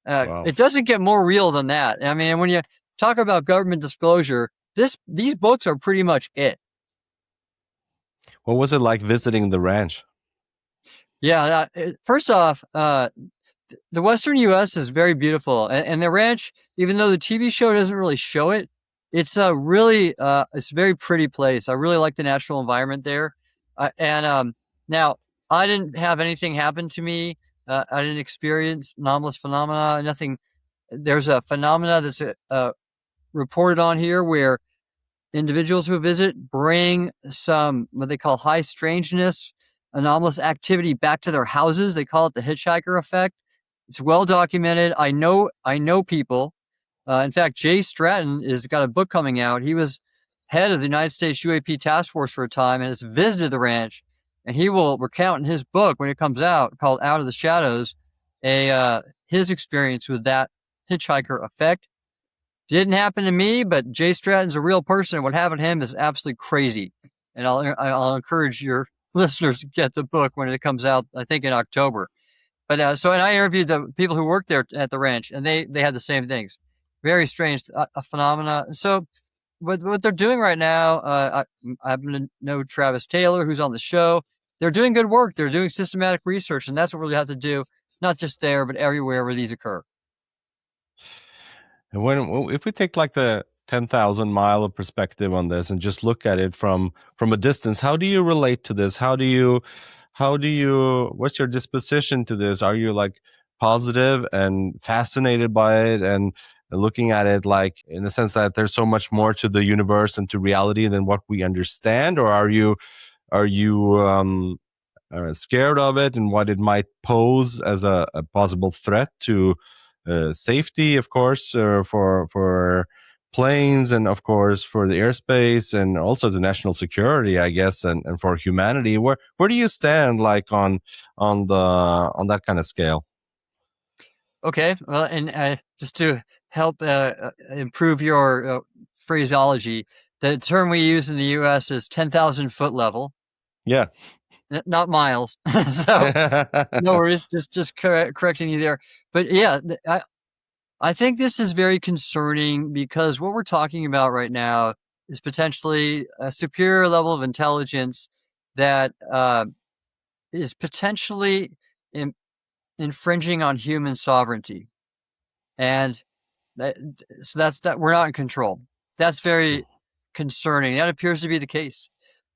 A: Wow.
B: It doesn't get more real than that. I mean, when you talk about government disclosure, these books are pretty much it.
A: What was it like visiting the ranch?
B: Yeah, first off, the Western U.S. is very beautiful, and the ranch, even though the TV show doesn't really show it, it's a very pretty place. I really like the natural environment there. Now, I didn't have anything happen to me. I didn't experience anomalous phenomena, nothing. There's a phenomena that's reported on here where individuals who visit bring some, what they call high strangeness, anomalous activity back to their houses. They call it the hitchhiker effect. It's well documented. I know people. In fact, Jay Stratton has got a book coming out. He was head of the United States UAP task force for a time and has visited the ranch. And he will recount in his book when it comes out, called Out of the Shadows, his experience with that hitchhiker effect. Didn't happen to me, but Jay Stratton's a real person. And what happened to him is absolutely crazy. And I'll encourage your listeners to get the book when it comes out, I think in October. But and I interviewed the people who worked there at the ranch, and they had the same things. Very strange phenomena. So what they're doing right now, I happen to know Travis Taylor, who's on the show. They're doing good work. They're doing systematic research, and that's what we really have to do, not just there, but everywhere where these occur.
A: And if we take like the 10,000 mile of perspective on this and just look at it from a distance, how do you relate to this? What's your disposition to this? Are you like positive and fascinated by it and looking at it like in the sense that there's so much more to the universe and to reality than what we understand? Or are you scared of it and what it might pose as a possible threat to safety, of course, for planes and of course for the airspace and also the national security, I guess, and for humanity? Where do you stand like on that kind of scale?
B: Okay, well, and just to help improve your phraseology, the term we use in the U.S. is 10,000 foot level.
A: Yeah.
B: Not miles. So no worries, just correcting you there. But yeah, I think this is very concerning because what we're talking about right now is potentially a superior level of intelligence that is potentially infringing on human sovereignty. And so that's that we're not in control. That's very concerning. That appears to be the case.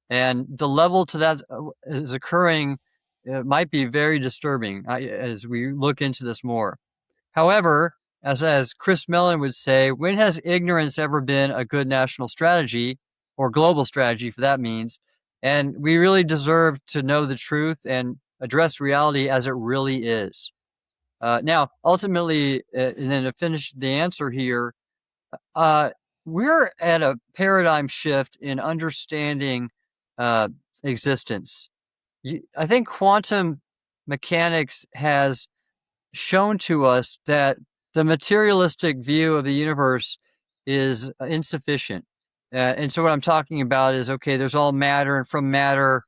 B: And the level to that is occurring might be very disturbing as we look into this more. However, as Chris Mellon would say, when has ignorance ever been a good national strategy or global strategy for that means? And we really deserve to know the truth and address reality as it really is. Now, ultimately, and then to finish the answer here, we're at a paradigm shift in understanding existence. I think quantum mechanics has shown to us that the materialistic view of the universe is insufficient. And so what I'm talking about is, okay, there's all matter, and from matter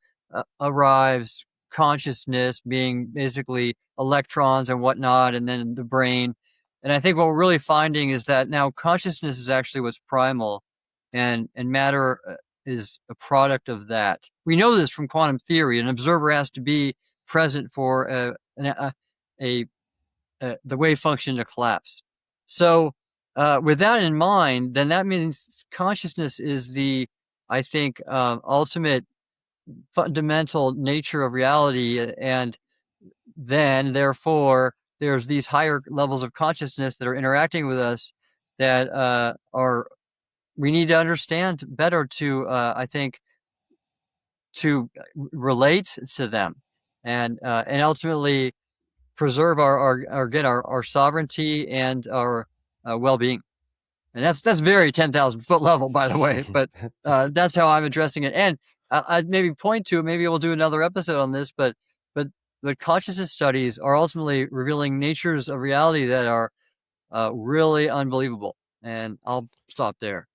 B: arrives consciousness, being basically electrons and whatnot, and then the brain. And I think what we're really finding is that now consciousness is actually what's primal, and matter is a product of that. We know this from quantum theory. An observer has to be present for the wave function to collapse. So with that in mind, then that means consciousness is the, I think, ultimate fundamental nature of reality, and then therefore there's these higher levels of consciousness that are interacting with us that we need to understand better to, I think, to relate to them and ultimately preserve our sovereignty and our well-being. And that's very 10,000-foot level, by the way, but that's how I'm addressing it. And I'd maybe point to, maybe we'll do another episode on this, but consciousness studies are ultimately revealing natures of reality that are really unbelievable. And I'll stop there.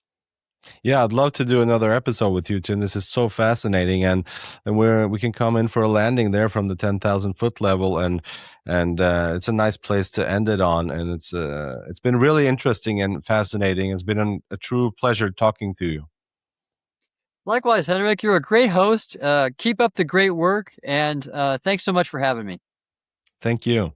A: Yeah, I'd love to do another episode with you, Tim. This is so fascinating, and we can come in for a landing there from the 10,000-foot level, and it's a nice place to end it on. And it's been really interesting and fascinating. It's been a true pleasure talking to you.
B: Likewise, Henrik, you're a great host. Keep up the great work, and thanks so much for having me.
A: Thank you.